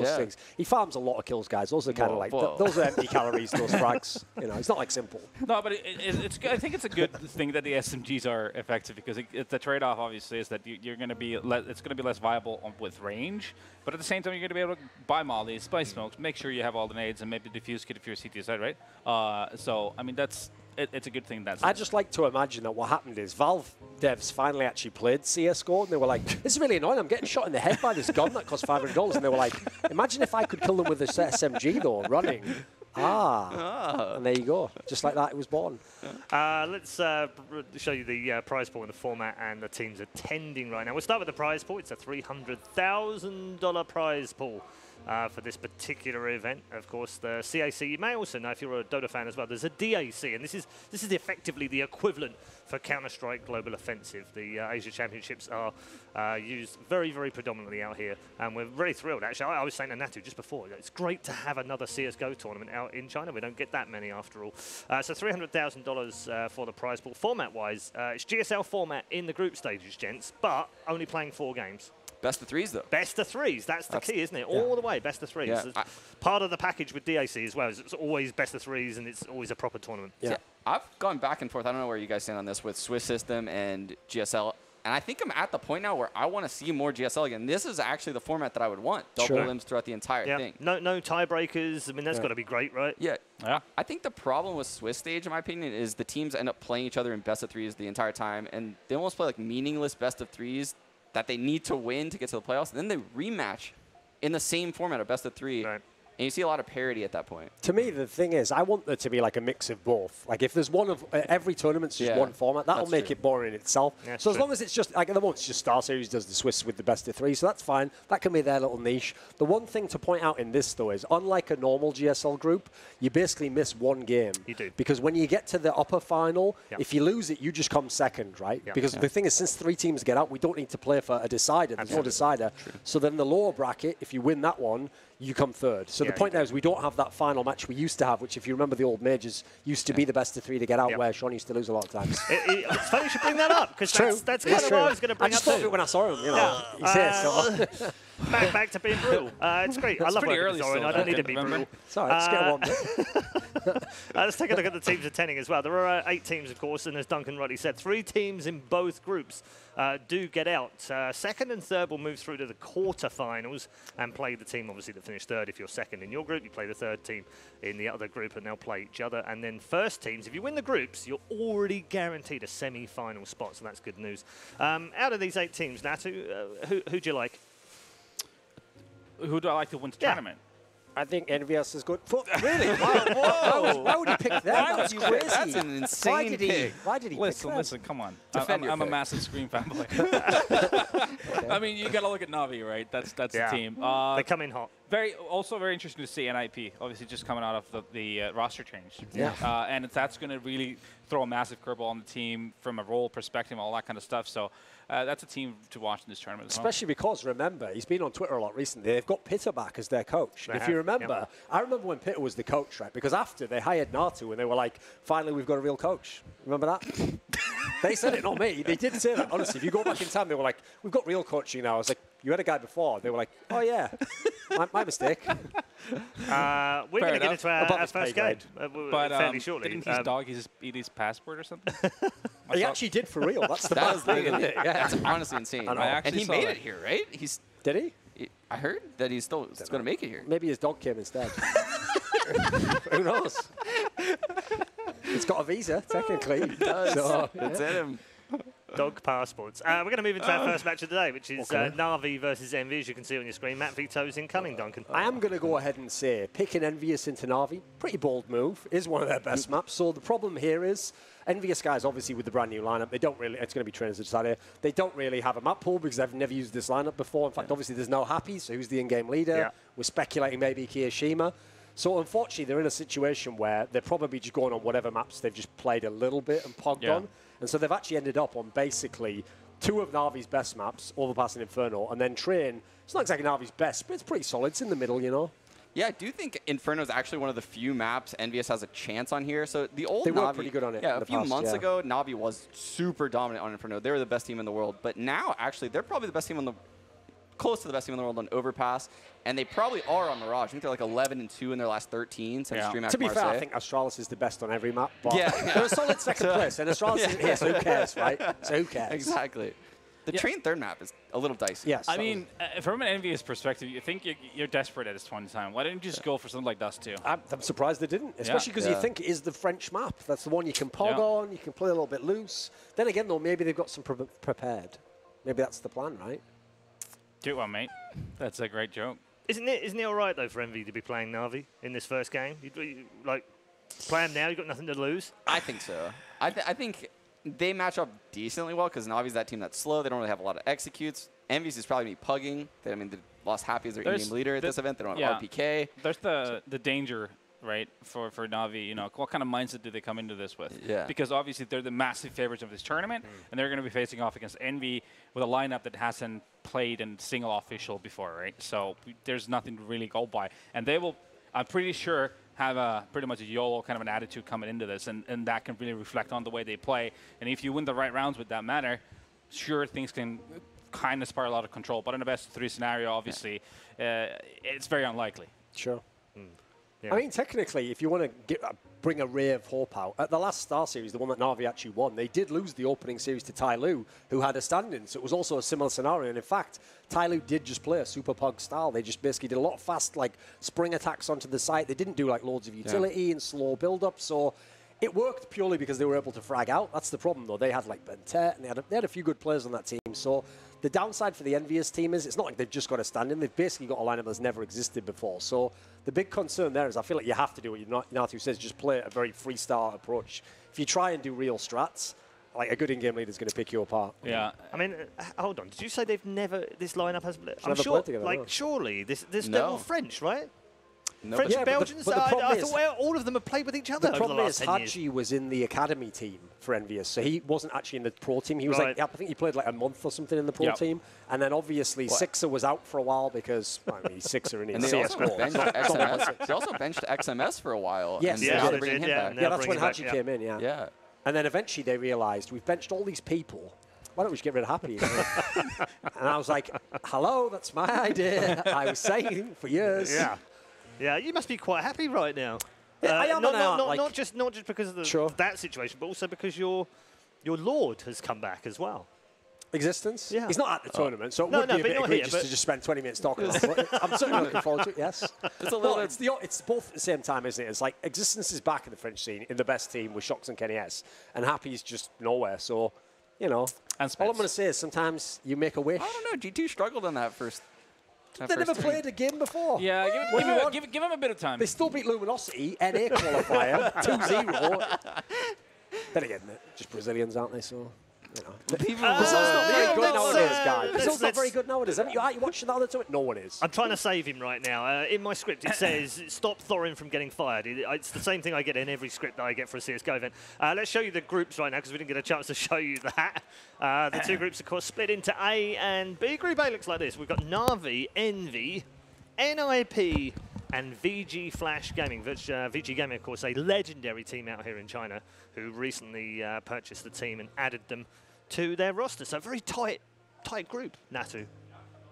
those things. He farms a lot of kills, guys. Those are kind of like, those are empty calories, those frags. You know, it's not like simple. No, but it's good. I think it's a good thing that the SMGs are effective because the trade-off obviously is that you're going to be it's going to be less viable with range, but at the same time you're going to be able to buy mollies, buy smokes, make sure you have all the nades, and maybe diffuse kit if you're a CT side, right? So I mean it's a good thing. I just like to imagine that what happened is Valve devs finally actually played CSGO and they were like, this is really annoying. I'm getting shot in the head by this gun that costs $500. And they were like, imagine if I could kill them with this SMG though, running. And there you go. Just like that, it was born. Let's show you the prize pool and the format and the teams attending right now. We'll start with the prize pool. It's a $300,000 prize pool. For this particular event, of course, the CAC. You may also know, if you're a Dota fan as well, there's a DAC, and this is effectively the equivalent for Counter-Strike Global Offensive. The Asia Championships are used very, very predominantly out here, and we're very thrilled. Actually, I was saying to Natu just before, it's great to have another CSGO tournament out in China. We don't get that many after all. So $300,000 for the prize pool. Format-wise, it's GSL format in the group stages, gents, but only playing 4 games. Best of 3s, though. Best of 3s. That's the key, isn't it? All the way, best of 3s. Yeah. Part of the package with DAC as well is it's always best of 3s and it's always a proper tournament. Yeah. I've gone back and forth. I don't know where you guys stand on this with Swiss system and GSL. And I think I'm at the point now where I want to see more GSL again. This is actually the format that I would want. Double limbs throughout the entire thing. No tiebreakers. I mean, that's got to be great, right? Yeah. I think the problem with Swiss stage, in my opinion, is the teams end up playing each other in best of 3s the entire time. And they almost play like meaningless best of 3s that they need to win to get to the playoffs. And then they rematch in the same format of best of 3. Right. And you see a lot of parity at that point. To me, the thing is, I want there to be like a mix of both. Like if there's one of every tournament's just one format, that'll make it boring in itself. Yeah, so as long as it's just, like at the moment, it's just Star Series does the Swiss with the best of 3, so that's fine. That can be their little niche. The one thing to point out in this, though, is unlike a normal GSL group, you basically miss one game. You do. Because when you get to the upper final, if you lose it, you just come second, right? Because the thing is, since 3 teams get out, we don't need to play for a decider. There's no decider. So then the lower bracket, if you win that one, you come third. So the point now is we don't have that final match we used to have, which if you remember the old majors, used to be the best of 3 to get out, where Sean used to lose a lot of times. It's funny you should bring that up, because that's kind of what I was going to bring up. I just thought of it when I saw him, you know. He's here, so. Back to being brutal. It's great. I love working with Zoran. I don't need to be brutal. Sorry, let's get one. Let's take a look at the teams attending as well. There are 8 teams, of course, and as Duncan rightly said, 3 teams in both groups do get out. Second and third will move through to the quarterfinals and play the team, obviously, that finished third. If you're second in your group, you play the third team in the other group, and they'll play each other. And then first teams, if you win the groups, you're already guaranteed a semi-final spot, so that's good news. Out of these 8 teams, Natu, who do you like? Who do I like to win the tournament? I think EnVyUs is good. Really? Wow. Why would he pick that? That's crazy. That's an insane pick. Why did he pick that? Listen, come on. I'm a massive Scream fanboy. I mean, you got to look at Na'Vi, right? That's the team. They come in hot. Also very interesting to see NIP, obviously just coming out of the roster change. And that's going to really throw a massive curveball on the team from a role perspective, all that kind of stuff. So that's a team to watch in this tournament as well. Especially because, remember, he's been on Twitter a lot recently. They've got Pitter back as their coach. If you remember, I remember when Pitter was the coach, right? Because after they hired Natu and they were like, finally, we've got a real coach. Remember that? They said it, not me. They did say that, honestly. If you go back in time, they were like, we've got real coaching now. I was like, you had a guy before. They were like, oh, yeah, my mistake. We're going to get into our first game fairly shortly. Didn't his dog eat his passport or something? He actually did, for real. That's the best thing, isn't it? That's honestly insane. And he made it here, right? Did he? I heard that he's still going to make it here. Maybe his dog came instead. Who knows? It's got a visa, technically. It does. So, it's in him. Dog passports. We're going to move into our first match of the day, which is Na'Vi versus EnVy, as you can see on your screen. Matt Vito's incoming, Duncan. I am going to go ahead and say picking EnVyUs into Na'Vi, pretty bold move, is one of their best maps. So the problem here is EnVyUs guys, obviously, with the brand new lineup, they don't really, it's going to be trainers that decide here, they don't really have a map pool because they've never used this lineup before. In fact, obviously, there's no Happy, so who's the in-game leader? We're speculating maybe Kiyoshima. So unfortunately, they're in a situation where they're probably just going on whatever maps they've just played a little bit and pogged on. And so they've actually ended up on basically 2 of Na'Vi's best maps, Overpass and Inferno, and then Train. It's not exactly Na'Vi's best, but it's pretty solid. It's in the middle, you know. Yeah, I do think Inferno is actually one of the few maps EnVyUs has a chance on here. So the old They Na'Vi, were pretty good on it. Yeah, a few months ago, Na'Vi was super dominant on Inferno. They were the best team in the world. But now, actually, they're probably the best team on the close to the best team in the world on Overpass, and they probably are on Mirage. I think they're like 11-2 in their last 13 since DreamHack To be fair, I Marseille. think Astralis is the best on every map, but Yeah. they're a solid second place, and Astralis isn't here, so who cares, right? So who cares? Exactly. The train third map is a little dicey. Yes. I mean, from an EnVyUs perspective, you think you're desperate at this point in time. Why didn't you just go for something like Dust 2? I'm surprised they didn't, especially because you think it is the French map. That's the one you can pog on, you can play a little bit loose. Then again, though, maybe they've got some prepared. Maybe that's the plan, right? Do it well, mate. That's a great joke. Isn't it all right, though, for Envy to be playing Na'Vi in this first game? You like, play them now, you've got nothing to lose? I think so. I think they match up decently well because Navi's that team that's slow. They don't really have a lot of executes. EnVyUs is probably pugging. They lost Happy as their in-game leader at this event. They don't have RPK. There's the danger, right, for Na'Vi. You know, what kind of mindset do they come into this with? Yeah. Because obviously they're the massive favorites of this tournament, and they're going to be facing off against Envy with a lineup that hasn't played in single official before, right? So there's nothing to really go by. And they will, I'm pretty sure, have pretty much a YOLO kind of an attitude coming into this, and that can really reflect on the way they play. And if you win the right rounds with that manner, sure, things can kind of spiral out of control. But in a best-of-3 scenario, obviously, it's very unlikely. Sure. Yeah. I mean, technically, if you want to bring a ray of hope out, at the last Star Series, the one that Na'Vi actually won, they did lose the opening series to Tai Lu, who had a stand-in. So it was also a similar scenario. And in fact, Tai Lu did just play a super pug style. They just basically did a lot of fast, like, spring attacks onto the site. They didn't do, like, loads of utility and slow build-up. So it worked purely because they were able to frag out. That's the problem, though. They had, like, Bentet, and they had a few good players on that team. So the downside for the EnVyUs team is it's not like they've just got a stand-in. They've basically got a lineup that's never existed before. So the big concern there is I feel like you have to do what Natu says, just play a very freestyle approach. If you try and do real strats, like a good in-game leader is going to pick you apart. Yeah. I mean, hold on. Did you say they've never, this lineup has, I'm never sure, played together, like, no. surely, they're all French, right? No, French, Yeah, but the- Belgians? but the I problem is- thought all of them have played with each other The over problem the is last 10 years. Hadji was in the academy team for EnVyUs, so he wasn't actually in the pro team. He was Right. like, I think he played like a month or something in the pro Yep. team, and then obviously Sixer was out for a while because I mean, he's Sixer in and his they CS also benched XMS. They also benched XMS for a while. Yes, and yeah, now they they're bringing did, him yeah. back. Now Yeah, that's bring when him back, Hadji yeah. came in, yeah. Yeah. And then eventually they realized we've benched all these people. Why don't we just get rid of Happy? And I was like, hello, that's my idea. I was saying for years. Yeah. Yeah, you must be quite happy right now. Yeah, I am not just because of that situation, but also because your Lord has come back as well. Existence? Yeah. He's not at the tournament, so it No, would no, be a but bit not here, egregious but- to just spend 20 minutes talking about it. I'm certainly looking forward to it, yes. It's a little. It's both at the same time, isn't it? It's like Existence is back in the French scene in the best team with Shox and Kenny S, and Happy's just nowhere. So, you know, And all Spitz. I'm going to say is sometimes you make a wish. I don't know. G2 struggled on that first. They never played a game before. Yeah, What do you want? give him a bit of time. They still beat Luminosity, NA qualifier, 2-0. Then again, they're just Brazilians, aren't they? So, you know. Brazil's not very good nowadays, guys. Brazil's not very good nowadays. Are you watching that other tournament? No one is. I'm trying to save him right now. In my script, it says, stop Thorin from getting fired. It's the same thing I get in every script that I get for a CSGO event. Let's show you the groups right now, because we didn't get a chance to show you that. The two groups, of course, split into A and B. Group A looks like this. We've got Na'Vi, Envy, NIP, and VG Flash Gaming. VG Gaming, of course, a legendary team out here in China who recently purchased the team and added them to their roster. So a very tight group, Natu.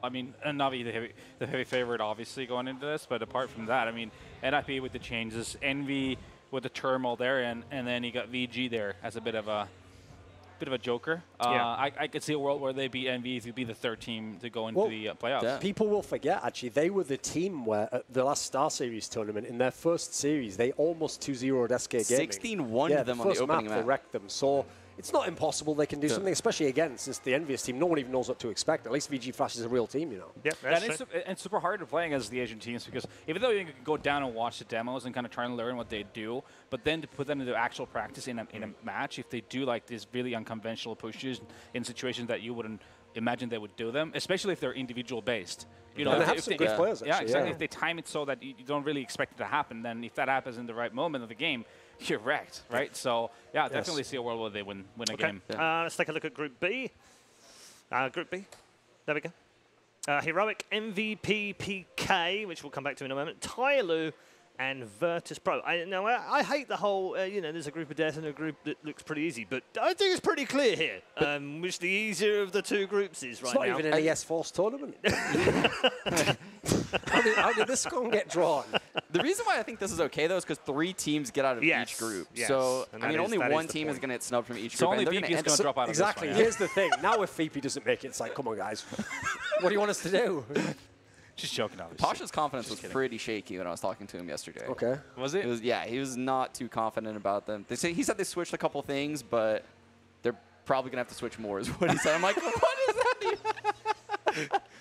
I mean, Na'Vi, the heavy favorite, obviously, going into this. But apart from that, I mean, NIP with the changes, Envy with the turmoil there, and then you got VG there as a bit of a joker. Yeah. I could see a world where they beat Envy to be the third team to go into the playoffs. Yeah. People will forget, actually, they were the team where at the last Star Series tournament, in their first series, they almost 2-0'd SK Gaming. 16-1 them on the first opening map. They map. wrecked them. So it's not impossible they can do something, especially, again, since the EnVyUs team, no one even knows what to expect. At least VG Flash is a real team, you know. Yep, And it's super hard to play against the Asian teams because even though you can go down and watch the demos and kind of try and learn what they do, but then to put them into actual practice in a match, if they do like these really unconventional pushes in situations that you wouldn't imagine they would do them, especially if they're individual based. You know, And they if have if some good players, Yeah, actually, exactly. yeah. If they time it so that you don't really expect it to happen, then if that happens in the right moment of the game, you're wrecked, right? So, yeah, definitely see a world where they win a game. Let's take a look at Group B. Group B. There we go. Heroic MVP PK, which we'll come back to in a moment. Tyloo and Virtus Pro. I hate the whole, there's a group of death and a group that looks pretty easy, but I think it's pretty clear here which the easier of the two groups is right now. It's not even an ES Force tournament. How did this one get drawn? The reason why I think this is okay, though, is because 3 teams get out of each group. Yes. So, And I mean, only one the team point. is going to get snubbed from each So group. only and they're VP is gonna going to drop out Exactly. of this one. Here's the thing. Now, if VP doesn't make it, it's like, come on, guys. What do you want us to do? Just joking, obviously. Pasha's confidence was pretty shaky when I was talking to him yesterday. Okay. Was it? Yeah, he was not too confident about them. He said they switched a couple things, but they're probably going to have to switch more is what he said. I'm like, what is that even?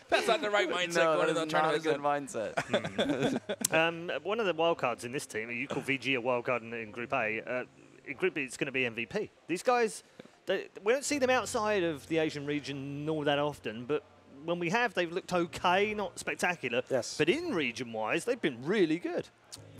That's not the right mindset. No, going to that's the not a tournament. good mindset. One of the wildcards in this team, you call VG a wildcard in Group A. In Group B, it's going to be MVP. These guys, we don't see them outside of the Asian region all that often, but when we have, they've looked okay, not spectacular. Yes. But in region-wise, they've been really good.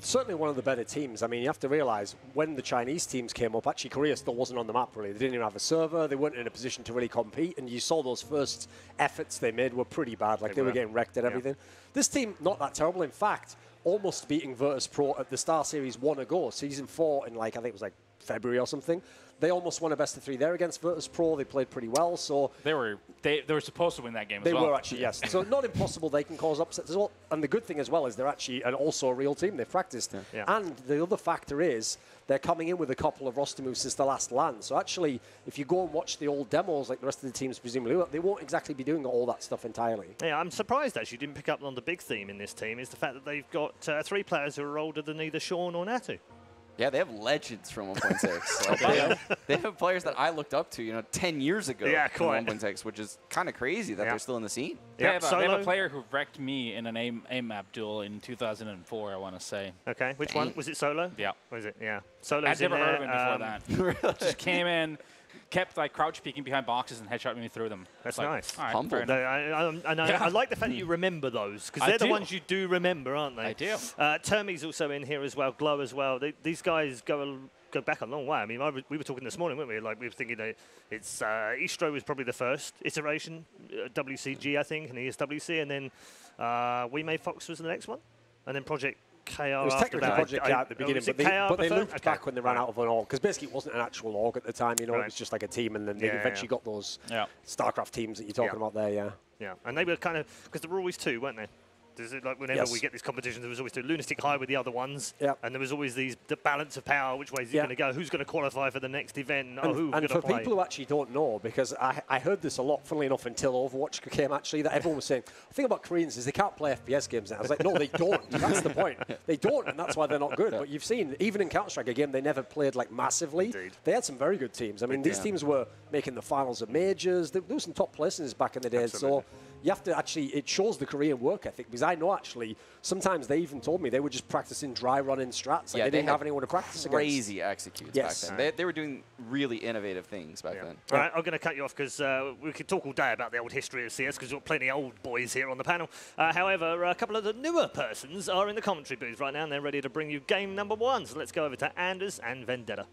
Certainly one of the better teams. I mean, you have to realize when the Chinese teams came up, actually Korea still wasn't on the map really. They didn't even have a server. They weren't in a position to really compete. And you saw those first efforts they made were pretty bad. Like they were getting wrecked at everything. This team, not that terrible. In fact, almost beating Virtus Pro at the Star Series 1 ago. Season 4 in like, I think it was like February or something. They almost won a best of 3 there against Virtus Pro. They played pretty well. So They were supposed to win that game they as well. were actually, yes. So not impossible they can cause upsets as well. And the good thing as well is they're actually also a real team. They've practiced. Yeah. And the other factor is they're coming in with a couple of roster moves since the last LAN. So actually, if you go and watch the old demos like the rest of the teams presumably, they won't exactly be doing all that stuff entirely. Yeah, I'm surprised actually you didn't pick up on the big theme in this team is the fact that they've got 3 players who are older than either Sean or Natu. Yeah, they have legends from 1.6. Like, they have players that I looked up to, 10 years ago from 1.6, which is kind of crazy that they're still in the scene. They have a player who wrecked me in an A-map duel in 2004, I want to say. Okay, which one? Was it Solo? Yeah. Was it? Yeah. Solo's I'd never in heard of there. him before that. Just came in, kept like crouch peeking behind boxes and headshot me through them. That's like, nice. All right, Humble. fair enough. I like the fact that you remember those, because they're the ones you do remember, aren't they? I do. Termi's also in here as well, Glow as well. These guys go back a long way. I mean, we were talking this morning, weren't we? Like, we were thinking that it's Istro was probably the first iteration, WCG, I think, and ESWC, and then We Made Fox was the next one, and then Project KR. It was technically Project KR at the beginning, but they looped back when they ran out of an org, because basically it wasn't an actual org at the time, it was just like a team, and then they eventually got those StarCraft teams that you're talking about there, Yeah, and they were kind of, because there were always 2, weren't they? There's like whenever we get these competitions, there was always 2. Lunatic High with the other ones, and there was always the balance of power, which way is it going to go, who's going to qualify for the next event, and for people who actually don't know, because I heard this a lot, funnily enough, until Overwatch came actually, that everyone was saying, the thing about Koreans is they can't play FPS games now. I was like, no, they don't. That's the point. They don't, and that's why they're not good. But you've seen, even in Counter-Strike, a game they never played like massively, they had some very good teams. I mean, these teams were making the finals of majors. There were some top places back in the day, so you have to actually, it shows the Korean work ethic, because I know actually, sometimes they even told me they were just practicing dry running strats. Like they didn't have anyone to practice against. Crazy executes back then. They were doing really innovative things back then. All right, I'm going to cut you off because we could talk all day about the old history of CS because we've got plenty of old boys here on the panel. However, a couple of the newer persons are in the commentary booth right now and they're ready to bring you game number 1. So let's go over to Anders and Vendetta.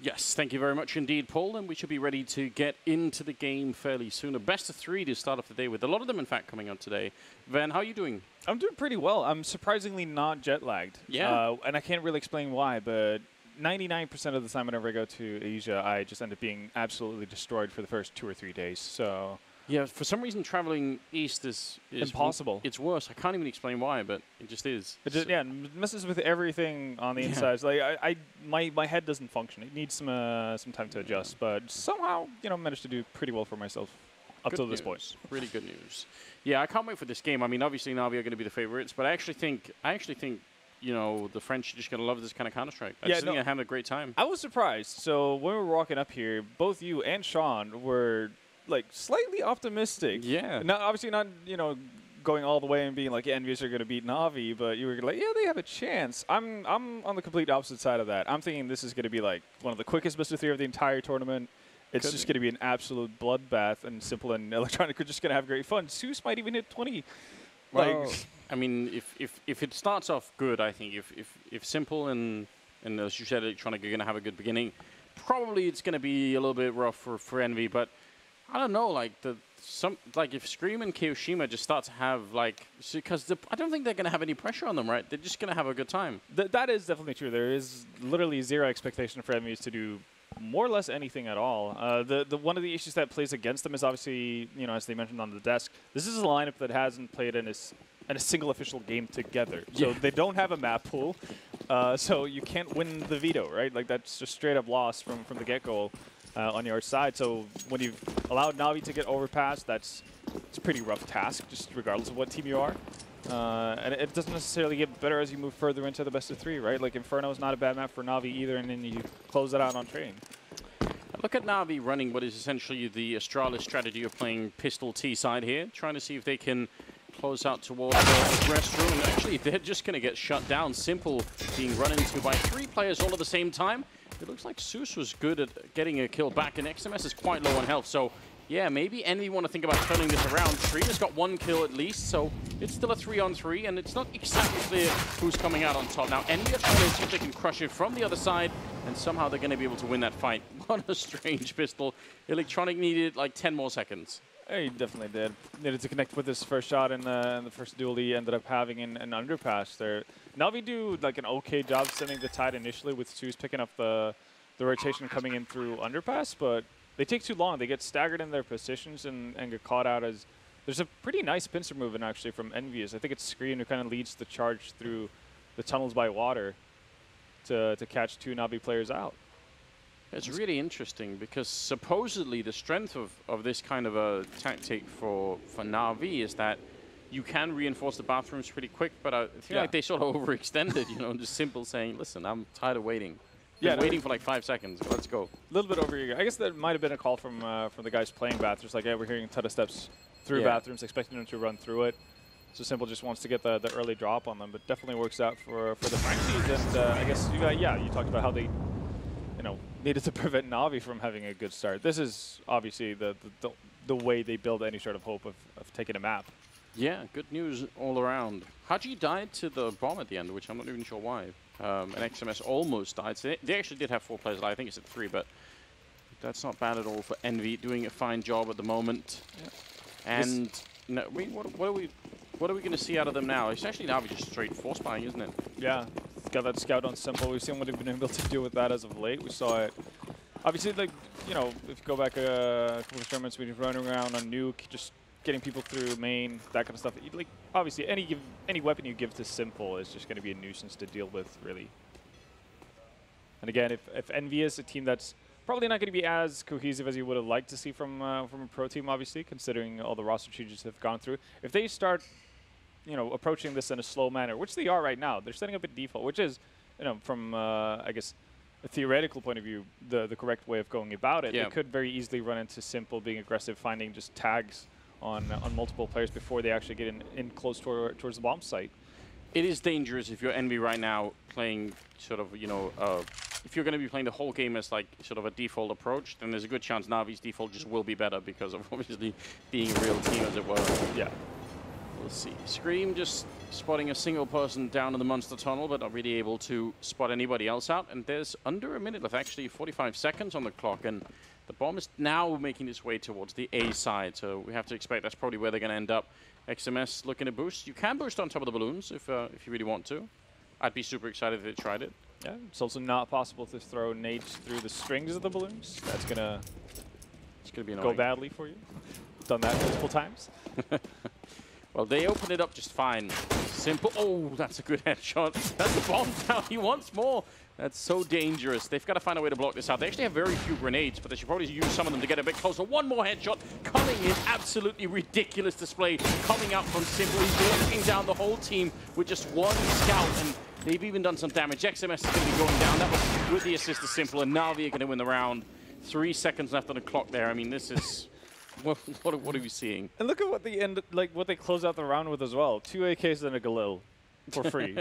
Yes, thank you very much indeed, Paul. And we should be ready to get into the game fairly soon. A best of 3 to start off the day with. A lot of them, in fact, coming out today. Van, how are you doing? I'm doing pretty well. I'm surprisingly not jet-lagged. Yeah. And I can't really explain why, but 99% of the time whenever I go to Asia, I just end up being absolutely destroyed for the first 2 or 3 days. So yeah, for some reason, traveling east is impossible. It's worse. I can't even explain why, but it just is. It just, it messes with everything on the inside. Like my head doesn't function. It needs some time to adjust. But somehow, managed to do pretty well for myself up till this point. Really good news. Yeah, I can't wait for this game. I mean, obviously Na'Vi are going to be the favorites, but I actually think the French are just going to love this kind of Counter-Strike. I think I had a great time. I was surprised. So when we were walking up here, both you and Sean were like slightly optimistic. Yeah. Now, obviously not, going all the way and being like, EnVyUs are going to beat Na'Vi, but you were like, yeah, they have a chance. I'm on the complete opposite side of that. I'm thinking this is going to be like one of the quickest best of 3 of the entire tournament. It's just going to be an absolute bloodbath, and Simple and Electronic are just going to have great fun. Zeus might even hit 20. Well, I mean, if it starts off good, I think if Simple and as you said, Electronic are going to have a good beginning, probably it's going to be a little bit rough for Envy, but I don't know, like if Scream and Kiyoshima just start to have like, because I don't think they're going to have any pressure on them, right? They're just going to have a good time. That is definitely true. There is literally zero expectation for EnVyUs to do more or less anything at all. The one of the issues that plays against them is obviously, you know, as they mentioned on the desk, this is a lineup that hasn't played in a single official game together. So they don't have a map pool, so you can't win the veto, right? Like that's just straight up loss from the get-go on your side. So when you've allowed Na'Vi to get overpassed, it's a pretty rough task, just regardless of what team you are. And it doesn't necessarily get better as you move further into the best of 3, right? Like Inferno is not a bad map for Na'Vi either, and then you close it out on Train. Look at Na'Vi running what is essentially the Astralis strategy of playing pistol T side here, trying to see if they can close out towards the restroom. Actually, they're just going to get shut down. Simple being run into by 3 players all at the same time. It looks like Zeus was good at getting a kill back, and XMS is quite low on health. So, yeah, maybe EnVy want to think about turning this around. Streamer's got 1 kill at least, so it's still a 3-on-3, and it's not exactly clear who's coming out on top. Now, EnVy are trying to see if they can crush it from the other side, and somehow they're going to be able to win that fight. What a strange pistol. Electronic needed like 10 more seconds. He definitely did. Needed to connect with his first shot in the first duel he ended up having in an underpass there. Na'Vi do like an okay job sending the tide initially with Zeus picking up the rotation coming in through underpass, but they take too long. They get staggered in their positions and get caught out as... There's a pretty nice pincer movement actually from EnVyUs. I think it's Screen who kind of leads the charge through the tunnels by water to catch 2 Na'Vi players out. It's really interesting because supposedly the strength of this kind of a tactic for Na'Vi is that you can reinforce the bathrooms pretty quick, but I feel like they sort of overextended, you know, just simple saying, listen, I'm tired of waiting. Yeah, waiting for like 5 seconds. Let's go. A little bit over eager. I guess that might have been a call from the guys playing bathrooms. Like, yeah, we're hearing a ton of steps through bathrooms, expecting them to run through it. So Simple just wants to get the early drop on them, but definitely works out for the Frenchies. And I guess you talked about how they, you know, needed to prevent Na'Vi from having a good start. This is obviously the way they build any sort of hope of taking a map. Yeah, good news all around. Haji died to the bomb at the end, which I'm not even sure why. And XMS almost died. So they actually did have 4 players alive. I think it's at 3, but that's not bad at all for EnVy. Doing a fine job at the moment. Yeah. And no, what are we going to see out of them now? It's actually now just straight force buying, isn't it? Yeah. Got that scout on Simple. We've seen what they've been able to do with that as of late. We saw it. Obviously, like, you know, if you go back a couple of tournaments, we've been running around on Nuke, just getting people through main, that kind of stuff. Like, obviously, any weapon you give to Simple is just going to be a nuisance to deal with, really. And again, if EnVy is a team that's probably not going to be as cohesive as you would have liked to see from a pro team, obviously, considering all the roster changes they've gone through. If they start, you know, approaching this in a slow manner, which they are right now, they're setting up a default, which is, you know, from, I guess, a theoretical point of view, the correct way of going about it. Yeah. They could very easily run into Simple being aggressive, finding just tags on multiple players before they actually get in close towards the bomb site. It is dangerous if you're EnVy right now playing sort of, you know, if you're going to be playing the whole game as like sort of a default approach, then there's a good chance Navi's default just will be better because of obviously being a real team, as it were. Yeah. We'll see. Scream just spotting a single person down in the monster tunnel, but not really able to spot anybody else out. And there's under a minute left, actually 45 seconds on the clock, and the bomb is now making its way towards the A side. So we have to expect that's probably where they're going to end up. XMS looking to boost. You can boost on top of the balloons if you really want to. I'd be super excited if they tried it. Yeah, it's also not possible to throw nades through the strings of the balloons. That's gonna be go badly for you. Done that multiple times. Well, they open it up just fine. Simple. Oh, that's a good headshot. That's the bomb down. He wants more. That's so dangerous. They've got to find a way to block this out. They actually have very few grenades, but they should probably use some of them to get a bit closer. One more headshot coming in. Absolutely ridiculous display coming out from Simple. He's walking down the whole team with just one scout, and they've even done some damage. XMS is going to be going down. That was with the assist of Simple, and Na'Vi are going to win the round. 3 seconds left on the clock there. I mean, this is... What are we seeing? And look at what they what they close out the round with as well. 2 AKs and a Galil for free.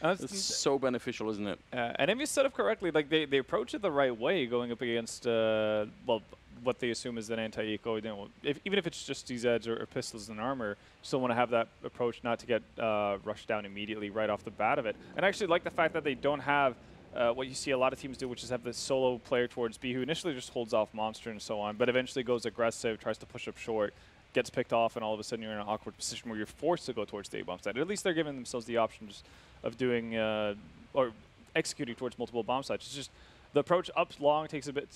It's so beneficial, isn't it? And if you set up correctly, like they approach it the right way, going up against well, what they assume is an anti-eco. You know, even if it's just DZs or pistols and armor, you still want to have that approach, not to get rushed down immediately right off the bat of it. And I actually like the fact that they don't have what you see a lot of teams do, which is have this solo player towards B who initially just holds off Monster and so on, but eventually goes aggressive, tries to push up short, gets picked off, and all of a sudden you're in an awkward position where you're forced to go towards the A-bomb site. At least they're giving themselves the options of doing or executing towards multiple bomb sites. It's just the approach up long takes a bit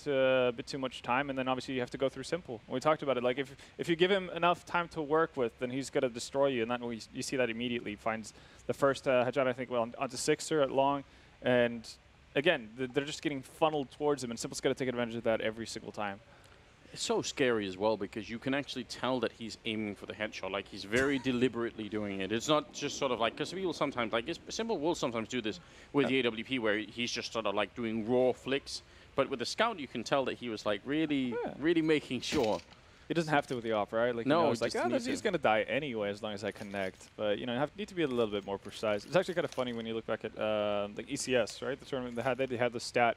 too much time, and then obviously you have to go through simple. We talked about it. Like if you give him enough time to work with, then he's going to destroy you, and that you see that immediately. Finds the first headshot, I think, onto Sixer at long, and again, they're just getting funneled towards him, and Simple's going to take advantage of that every single time. It's so scary as well because you can actually tell that he's aiming for the headshot. Like, he's very deliberately doing it. It's not just sort of like, because people sometimes, like, Simple will sometimes do this with the AWP where he's just sort of like doing raw flicks. But with the Scout, you can tell that he was like really making sure. He doesn't have to with the op, right? Like, no, he's like, he's going to die anyway as long as I connect. But, you know, need to be a little bit more precise. It's actually kind of funny when you look back at, like, ECS, right? The tournament they had the stat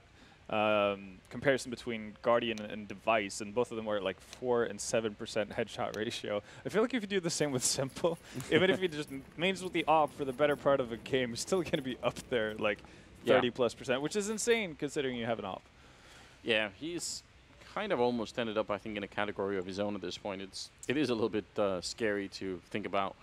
comparison between Guardian and Device, and both of them were at like 4 and 7% headshot ratio. I feel like if you do the same with Simple, even if you just mains with the op for the better part of a game, it's still going to be up there like 30+%, which is insane considering you have an op. Yeah, he's kind of almost ended up, I think, in a category of his own at this point. It is a little bit scary to think about.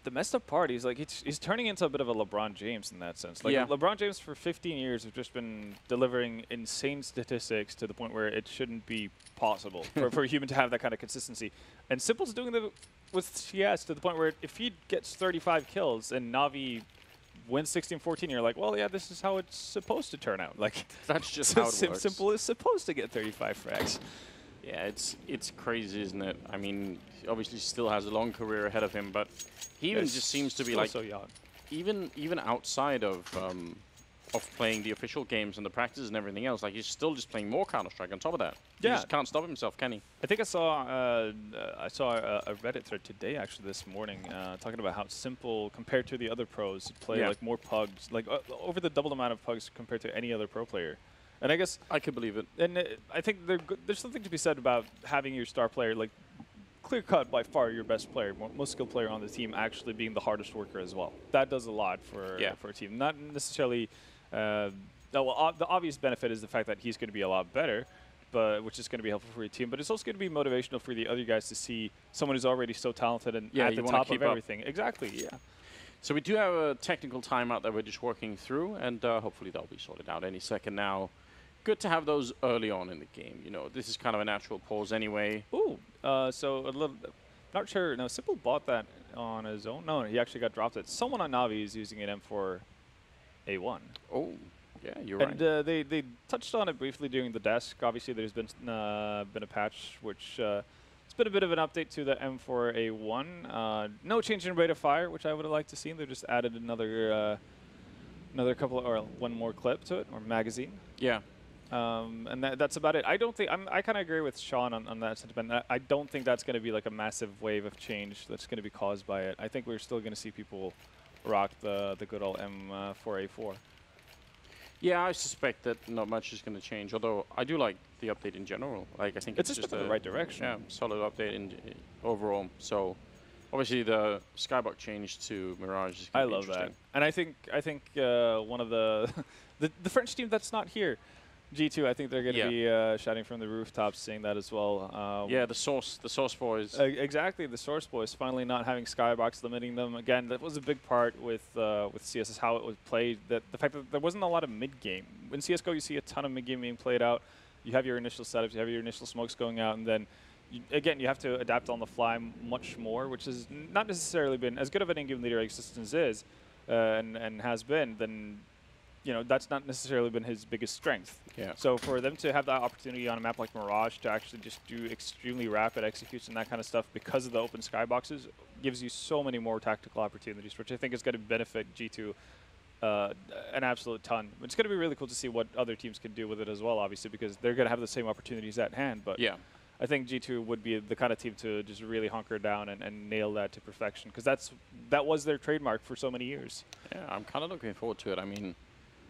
The messed up part is like he's turning into a bit of a LeBron James in that sense. Like LeBron James for 15 years have just been delivering insane statistics to the point where it shouldn't be possible for a human to have that kind of consistency. And Simple's doing that with CS to the point where if he gets 35 kills and Na'Vi wins 16-14, you're like, well, yeah, this is how it's supposed to turn out. Like, that's just how it works. Simple is supposed to get 35 frags. Yeah, it's crazy, isn't it? I mean, he obviously still has a long career ahead of him, but he even just seems to be like so young. Even outside of playing the official games and the practices and everything else, like he's still just playing more Counter-Strike on top of that. He just can't stop himself, can he? I think I saw a Reddit thread today, actually, this morning, talking about how Simple, compared to the other pros, play like more pugs, like over the double amount of pugs compared to any other pro player. And I guess I could believe it. And I think there's something to be said about having your star player, like clear-cut by far your best player, most skilled player on the team, actually being the hardest worker as well. That does a lot for a team. Not necessarily. The obvious benefit is the fact that he's going to be a lot better, which is going to be helpful for your team. But it's also going to be motivational for the other guys to see someone who's already so talented and at the top of everything. Exactly, yeah. So we do have a technical timeout that we're just working through, and hopefully that'll be sorted out any second now. Good to have those early on in the game. You know, this is kind of a natural pause anyway. Ooh, so a little, not sure. No, Simple bought that on his own. No, he actually got dropped it. Someone on Na'Vi is using an M4A1. Oh, yeah, you're right. And they touched on it briefly during the desk. Obviously, there's been a patch which it's been a bit of an update to the M4A1. No change in rate of fire, which I would have liked to see. They just added another couple or one more clip to it or magazine. Yeah. And that's about it. I don't think I kind of agree with Sean on that sentiment. I don't think that's going to be like a massive wave of change that's going to be caused by it. I think we're still going to see people rock the good old M4A4. Yeah, I suspect that not much is going to change. Although I do like the update in general. Like I think it's just in the right direction. Yeah, solid update in overall. So obviously the Skybox change to Mirage is going to be interesting. I love that. And I think one of the French team that's not here, G2, I think they're going to be shouting from the rooftops, saying that as well. Yeah, the Source Boys. Exactly, the Source Boys finally not having Skybox limiting them. Again, that was a big part with CSS, how it was played. The fact that there wasn't a lot of mid-game. In CSGO, you see a ton of mid-game being played out. You have your initial setups, you have your initial smokes going out, and then, again, you have to adapt on the fly much more, which has not necessarily been as good of an in-game leader existence is, and has been, then that's not necessarily been his biggest strength. Yeah. So for them to have that opportunity on a map like Mirage to actually just do extremely rapid execution and that kind of stuff because of the open skyboxes gives you so many more tactical opportunities, which I think is going to benefit G2 an absolute ton. It's going to be really cool to see what other teams can do with it as well, obviously, because they're going to have the same opportunities at hand. But yeah, I think G2 would be the kind of team to just really hunker down and nail that to perfection, because that was their trademark for so many years. Yeah, I'm kind of looking forward to it. I mean,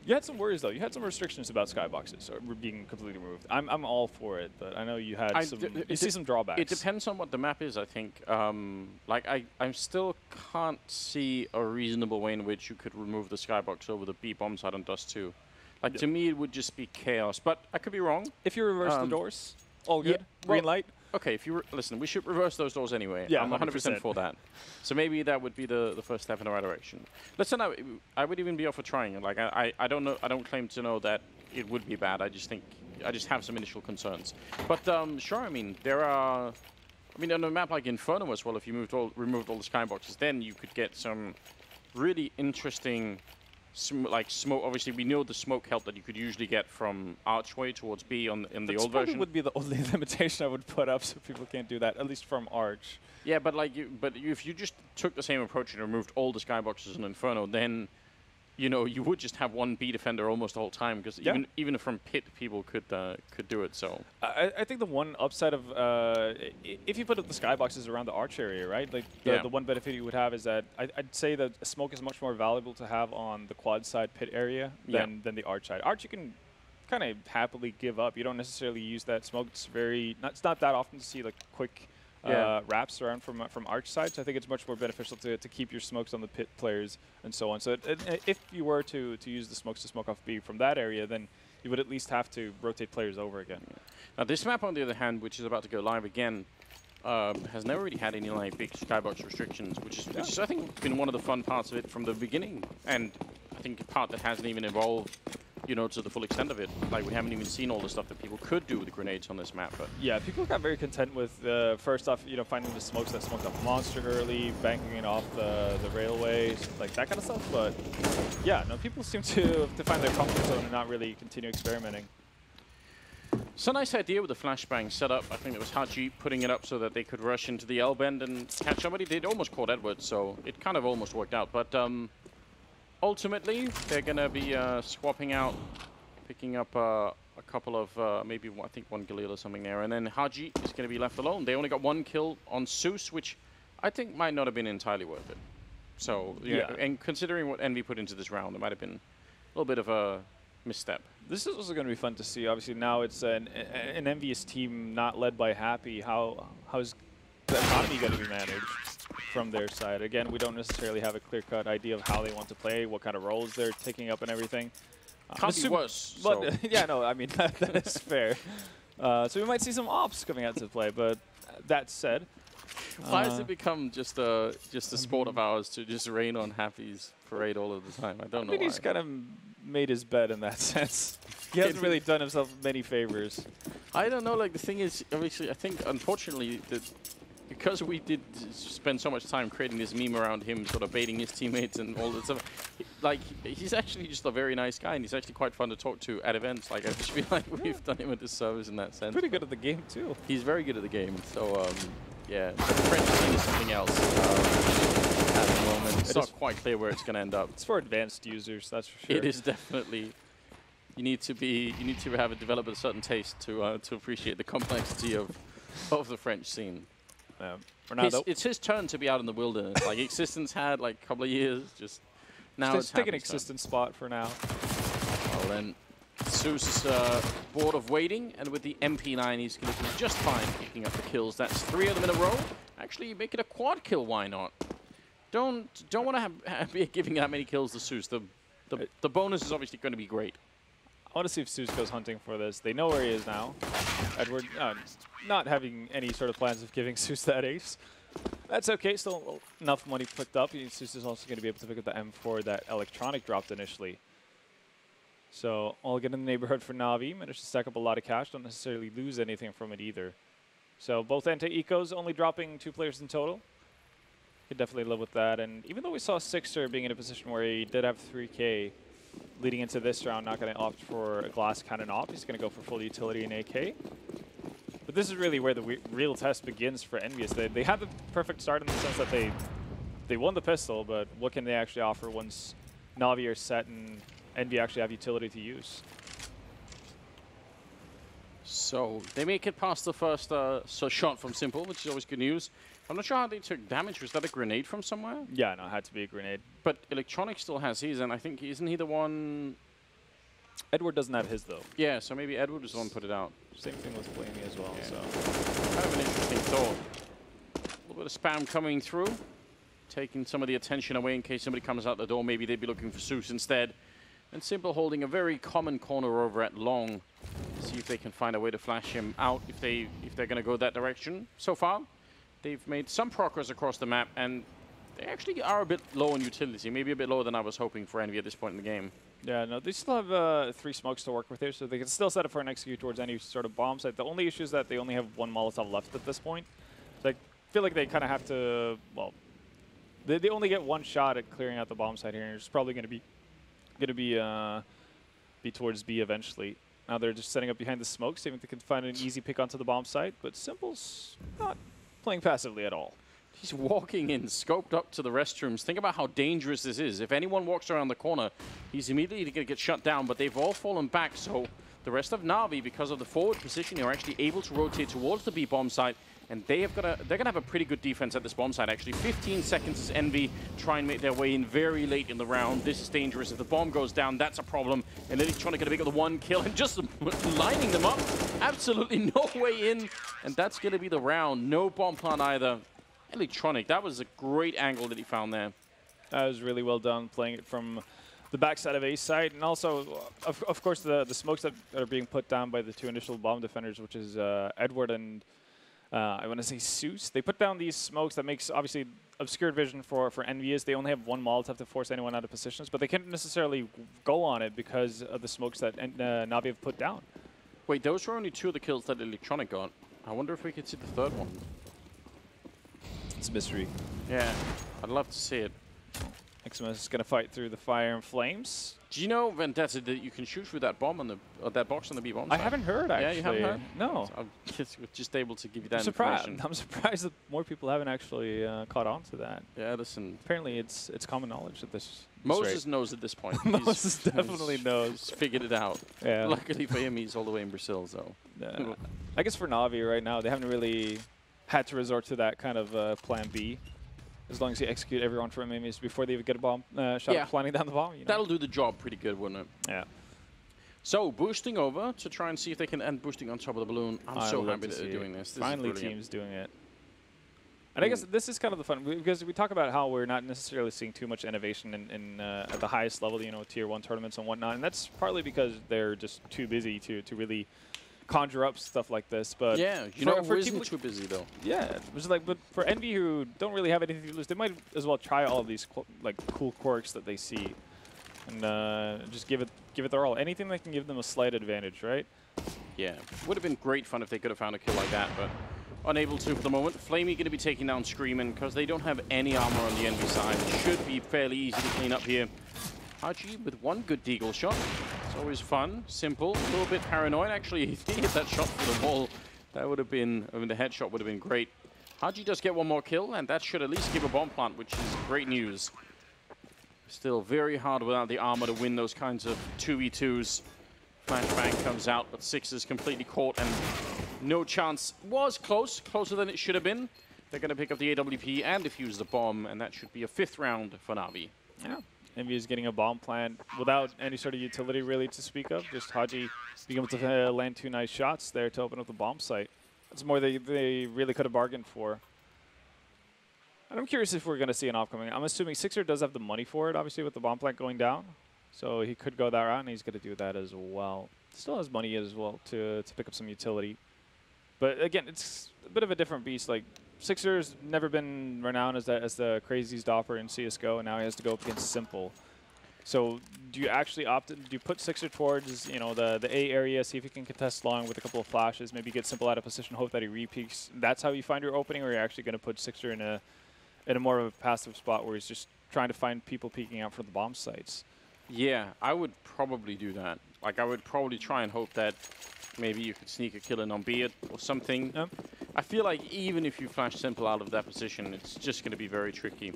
you had some worries, though. You had some restrictions about skyboxes being completely removed. I'm all for it, but I know you had you see some drawbacks. It depends on what the map is, I think. Like, I still can't see a reasonable way in which you could remove the skybox over the B bomb side on Dust 2. Like, to me, it would just be chaos. But I could be wrong. If you reverse the doors, all good. Yeah, Green light. Okay, if you listen, we should reverse those doors anyway. Yeah, I'm 100% 100%. for that. So maybe that would be the first step in the right direction. Listen, I would even be up for trying it. Like, I don't know. I don't claim to know that it would be bad. I just have some initial concerns. But sure, I mean, there are. I mean, on a map like Inferno as well, if you removed all the skyboxes, then you could get some really interesting, like smoke. Obviously, we know the smoke help that you could usually get from Archway towards B in the old version. Would be the only limitation I would put up, so people can't do that, at least from Arch. Yeah, but like, if you just took the same approach and removed all the skyboxes in Inferno, then you know you would just have one B defender almost the whole time, because even from pit people could do it. So I think the one upside of if you put up the skyboxes around the Arch area, right? Like the one benefit you would have is that I'd say that smoke is much more valuable to have on the quad side pit area than the Arch side. Arch you can kind of happily give up. You don't necessarily use that smoke. It's not that often to see like quick wraps around from Arch side. So I think it's much more beneficial to keep your smokes on the pit players and so on. So if you were to use the smokes to smoke off B from that area, then you would at least have to rotate players over again. Now this map, on the other hand, which is about to go live again, has never really had any like big skybox restrictions, which is I think been one of the fun parts of it from the beginning, and I think a part that hasn't even evolved, you know, to the full extent of it. Like, we haven't even seen all the stuff that people could do with grenades on this map. But yeah, people got very content with first off, you know, finding the smokes that smoked off Monster early, banking it off the railways, like that kind of stuff. But yeah, no, people seem to find their comfort zone and not really continue experimenting. It's a nice idea with the flashbang setup. I think it was Haji putting it up so that they could rush into the L bend and catch somebody. They'd almost caught Edward, so it kind of almost worked out. But ultimately, they're going to be swapping out, picking up a couple of, maybe I think one Galil or something there. And then Haji is going to be left alone. They only got one kill on Zeus, which I think might not have been entirely worth it. So, yeah. And considering what Envy put into this round, it might have been a little bit of a misstep. This is also going to be fun to see. Obviously, now it's an envious team not led by Happy. How's the economy going to be managed from their side? Again, we don't necessarily have a clear-cut idea of how they want to play, what kind of roles they're taking up and everything. Can't be worse. But yeah, no, I mean, that is fair. So we might see some ops coming out to play, but that said... Why has it become just a sport of ours to just rain on Happy's parade all of the time? I don't know why. He's kind of made his bed in that sense. He hasn't really done himself many favors. I don't know. Like, the thing is, obviously, I think, unfortunately, that because we did spend so much time creating this meme around him sort of baiting his teammates and all that stuff, like, he's actually just a very nice guy, and he's actually quite fun to talk to at events. Like, I just feel like we've done him a disservice in that sense. Pretty good at the game, too. He's very good at the game, so, yeah. But the French scene is something else at the moment. It's not quite clear where it's going to end up. It's for advanced users, that's for sure. It is definitely. You need to have developed a certain taste to appreciate the complexity of the French scene. It's his turn to be out in the wilderness. Like, Existence had like a couple of years. Just now it's take an Existence spot for now. Well then, Zeus is bored of waiting, and with the MP9, he's going to be just fine picking up the kills. That's 3 of them in a row. Actually, make it a quad kill. Why not? Don't want to be giving that many kills to Zeus. The bonus is obviously going to be great. I want to see if Zeus goes hunting for this. They know where he is now. Edward not having any sort of plans of giving Zeus that ace. That's okay. Still enough money picked up. Zeus is also going to be able to pick up the M4 that Electronic dropped initially. So all good in the neighborhood for Na'Vi. Managed to stack up a lot of cash. Don't necessarily lose anything from it either. So both anti-ecos only dropping 2 players in total. Could definitely live with that. And even though we saw Sixer being in a position where he did have 3K leading into this round, not going to opt for a glass cannon op. He's going to go for full utility in AK. But this is really where the real test begins for EnVyUs. They had the perfect start in the sense that they won the pistol, but what can they actually offer once Na'Vi are set and Envy actually have utility to use? So they make it past the first shot from Simple, which is always good news. I'm not sure how they took damage. Was that a grenade from somewhere? Yeah, no, it had to be a grenade. But Electronic still has his, and I think, isn't he the one... Edward doesn't have his, though. Yeah, so maybe Edward was the one put it out. Same thing with Blamey as well, yeah. so... Kind of an interesting thought. A little bit of spam coming through, taking some of the attention away in case somebody comes out the door. Maybe they'd be looking for Zeus instead. And Simple holding a very common corner over at long. See if they can find a way to flash him out if they're going to go that direction. So far, they've made some progress across the map, and they actually are a bit low on utility, maybe a bit lower than I was hoping for Envy at this point in the game. Yeah, no, they still have 3 smokes to work with here, so they can still set up for an execute towards any sort of bomb site. The only issue is that they only have 1 Molotov left at this point. So I feel like they kind of have to, well, they only get 1 shot at clearing out the bomb site here, and it's probably going to be towards B eventually. Now they're just setting up behind the smoke, seeing if they can find an easy pick onto the bomb site, but Simple's not playing passively at all. He's walking in, scoped up to the restrooms. Think about how dangerous this is. If anyone walks around the corner, he's immediately going to get shut down, but they've all fallen back, so the rest of Na'Vi, because of the forward position, are actually able to rotate towards the B bomb site, and they're going to have a pretty good defense at this bomb site, actually. 15 seconds as Envy try and make their way in very late in the round. This is dangerous. If the bomb goes down, that's a problem. And Electronic going to pick up the 1 kill and just lining them up. Absolutely no way in, and that's going to be the round. No bomb plant either. Electronic, that was a great angle that he found there. That was really well done, playing it from the backside of A side, and also, of course, the smokes that are being put down by the 2 initial bomb defenders, which is Edward and I want to say Seuss. They put down these smokes that makes obviously obscured vision for EnVyUs. They only have 1 Molotov to force anyone out of positions, but they can't necessarily go on it because of the smokes that Na'Vi have put down. Wait, those were only 2 of the kills that Electronic got. I wonder if we could see the 3rd one. It's a mystery. Yeah, I'd love to see it. Xmas is going to fight through the fire and flames. Do you know, Vendetta, that you can shoot through that bomb on the that box on the B bomb I side? haven't heard, actually. Yeah, you haven't heard? No. So I'm just able to give you that information. I'm surprised that more people haven't actually caught on to that. Yeah, listen. Apparently, it's common knowledge at this Moses knows at this point. Moses definitely knows. He's figured it out. Yeah. Luckily for him, he's all the way in Brazil, so. I guess for Na'Vi right now, they haven't really had to resort to that kind of plan B. As long as you execute everyone from enemies before they even get a bomb shot planting down the bomb. You know? That'll do the job pretty good, wouldn't it? Yeah. So, boosting over to try and see if they can end boosting on top of the balloon. I'm so happy that they're doing this. Finally, teams doing it. And I guess this is kind of the fun, because we talk about how we're not necessarily seeing too much innovation at the highest level, you know, tier 1 tournaments and whatnot. And that's partly because they're just too busy to really conjure up stuff like this. But yeah, you know, for isn't too busy though. Yeah, it was like, but for Envy, who don't really have anything to lose, they might as well try all of these cool quirks that they see, and just give it their all. Anything that can give them a slight advantage, right? Yeah, would have been great fun if they could have found a kill like that, but unable to for the moment. Flamey going to be taking down Screamin' because they don't have any armor on the Envy side. It should be fairly easy to clean up here. Haji with 1 good deagle shot. It's always fun, simple, a little bit paranoid. Actually, if he hit that shot for the wall, that would have been, I mean, the headshot would have been great. Haji does get 1 more kill, and that should at least give a bomb plant, which is great news. Still very hard without the armor to win those kinds of 2v2s. Flashbang comes out, but 6 is completely caught, and no chance. Was close, closer than it should have been. They're going to pick up the AWP and defuse the bomb, and that should be a 5th round for Na'Vi. Yeah. Envy is getting a bomb plant without any sort of utility really to speak of. Just Haji being able to land 2 nice shots there to open up the bomb site. That's more they really could have bargained for. And I'm curious if we're going to see an upcoming. I'm assuming Sixer does have the money for it, obviously, with the bomb plant going down. So he could go that route, and he's going to do that as well. Still has money as well to pick up some utility. But again, it's a bit of a different beast. Like, Sixer's never been renowned as the craziest operator in CSGO, and now he has to go up against Simple. So do you actually do you put Sixer towards, you know, the A area, see if you can contest long with a couple of flashes, maybe get Simple out of position, hope that he re-peeks? That's how you find your opening, or are you actually going to put Sixer in a more of a passive spot where he's just trying to find people peeking out from the bomb sites? Yeah, I would probably do that. Like, I would probably try and hope that maybe you could sneak a kill in on B or something. Yep. I feel like even if you flash Simple out of that position, it's just going to be very tricky.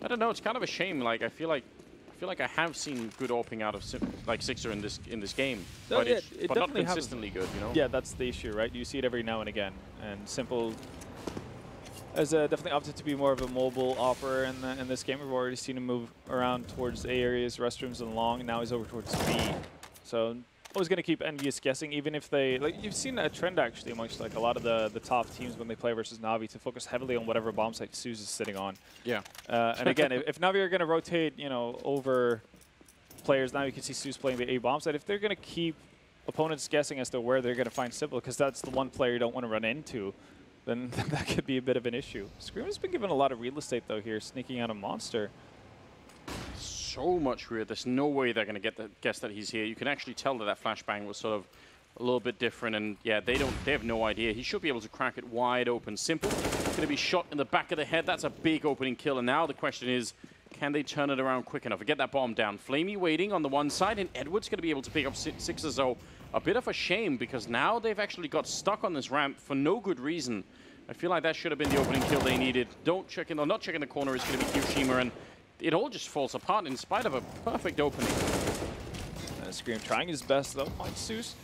I don't know. It's kind of a shame. Like, I feel like I have seen good AWPing out of Sixer in this game, but not consistently good. You know. Yeah, that's the issue, right? You see it every now and again, and Simple has definitely opted to be more of a mobile operator in this game. We've already seen him move around towards A areas, restrooms, and long, and now he's over towards B. So always going to keep EnVyUs guessing, even if they, like, you've seen a trend actually amongst like a lot of the top teams when they play versus Na'Vi to focus heavily on whatever bomb site Suze is sitting on. Yeah. And again, if Na'Vi are going to rotate, you know, over players. Now you can see Zeus playing the A bomb side. If they're going to keep opponents guessing as to where they're going to find Simple, because that's the one player you don't want to run into, then that could be a bit of an issue. Scream has been given a lot of real estate, though, here, sneaking out a monster. So much rear. There's no way they're going to guess that he's here. You can actually tell that that flashbang was sort of a little bit different, and yeah, they have no idea. He should be able to crack it wide open. Simple. Going to be shot in the back of the head. That's a big opening kill, and now the question is, can they turn it around quick enough? Get that bomb down. Flamey waiting on the one side, and Edward's going to be able to pick up sixes, so a bit of a shame, because now they've actually got stuck on this ramp for no good reason. I feel like that should have been the opening kill they needed. Not checking the corner is going to be Kyoshima, and it all just falls apart in spite of a perfect opening. Scream trying his best, though, on Zeus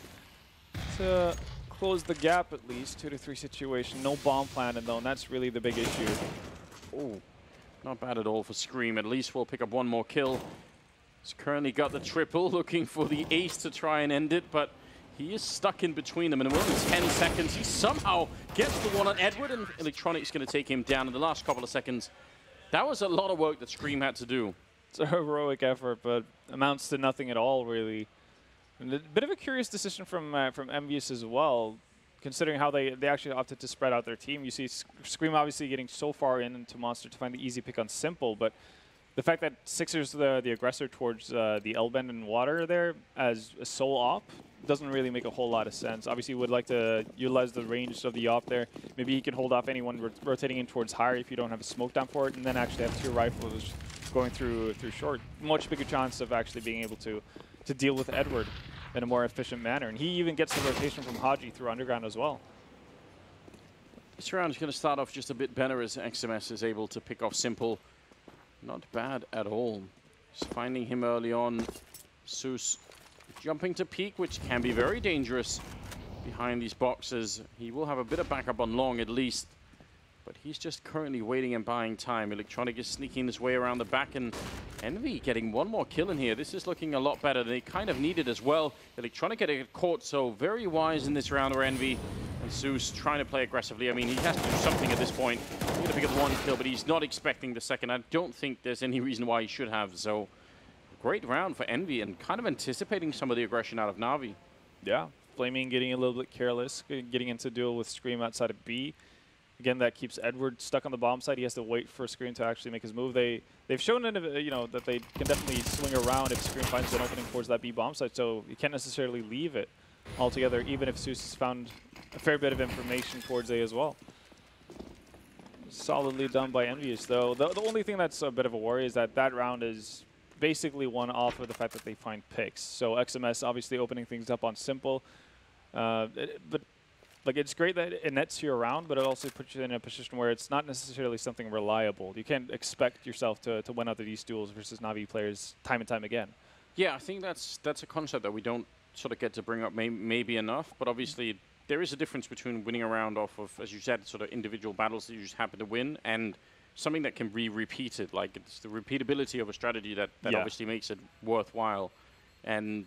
to close the gap at least. 2-3 situation. No bomb planted, though, and that's really the big issue. Oh, not bad at all for Scream. At least we'll pick up one more kill. He's currently got the triple, looking for the ace to try and end it, but he is stuck in between them, and in only 10 seconds, he somehow gets the one on Edward, and Electronic's going to take him down in the last couple of seconds. That was a lot of work that Scream had to do. It's a heroic effort, but amounts to nothing at all, really. And a bit of a curious decision from EnVyUs as well, considering how they actually opted to spread out their team. You see Scream obviously getting so far into Monster to find the easy pick on Simple, but the fact that Sixer's the aggressor towards the L-bend and water there as a sole op doesn't really make a whole lot of sense. Obviously, you would like to utilize the range of the op there. Maybe you can hold off anyone rotating in towards higher if you don't have a smoke down for it, and then actually have 2 rifles going through short. Much bigger chance of actually being able to deal with Edward in a more efficient manner. And he even gets the rotation from Haji through underground as well. This round is going to start off just a bit better as XMS is able to pick off Simple. Not bad at all. Just finding him early on. Zeus jumping to peak, which can be very dangerous behind these boxes. He will have a bit of backup on long at least, but he's just currently waiting and buying time. Electronic is sneaking his way around the back, and Envy getting one more kill in here. This is looking a lot better than they kind of needed as well. Electronic getting caught, so very wise in this round for Envy. And Zeus trying to play aggressively. I mean, he has to do something at this point. He's going to pick up one kill, but he's not expecting the second. I don't think there's any reason why he should have. So, great round for Envy, and kind of anticipating some of the aggression out of Na'Vi. Yeah, Flaming getting a little bit careless, getting into duel with Scream outside of B. Again, that keeps Edward stuck on the bomb side. He has to wait for Scream to actually make his move. They've shown that they can definitely swing around if Scream finds an opening towards that B bomb side. So you can't necessarily leave it altogether, even if Zeus has found a fair bit of information towards A as well. Solidly done by EnVyUs, though. The only thing that's a bit of a worry is that round is basically won off of the fact that they find picks. So XMS obviously opening things up on Simple, but like, it's great that it nets you around, but it also puts you in a position where it's not necessarily something reliable. You can't expect yourself to win out of these duels versus Na'Vi players time and time again. Yeah, I think that's a concept that we don't sort of get to bring up maybe enough, but obviously there is a difference between winning a round off of, as you said, sort of individual battles that you just happen to win, and something that can be repeated. Like, it's the repeatability of a strategy that yeah, obviously makes it worthwhile. And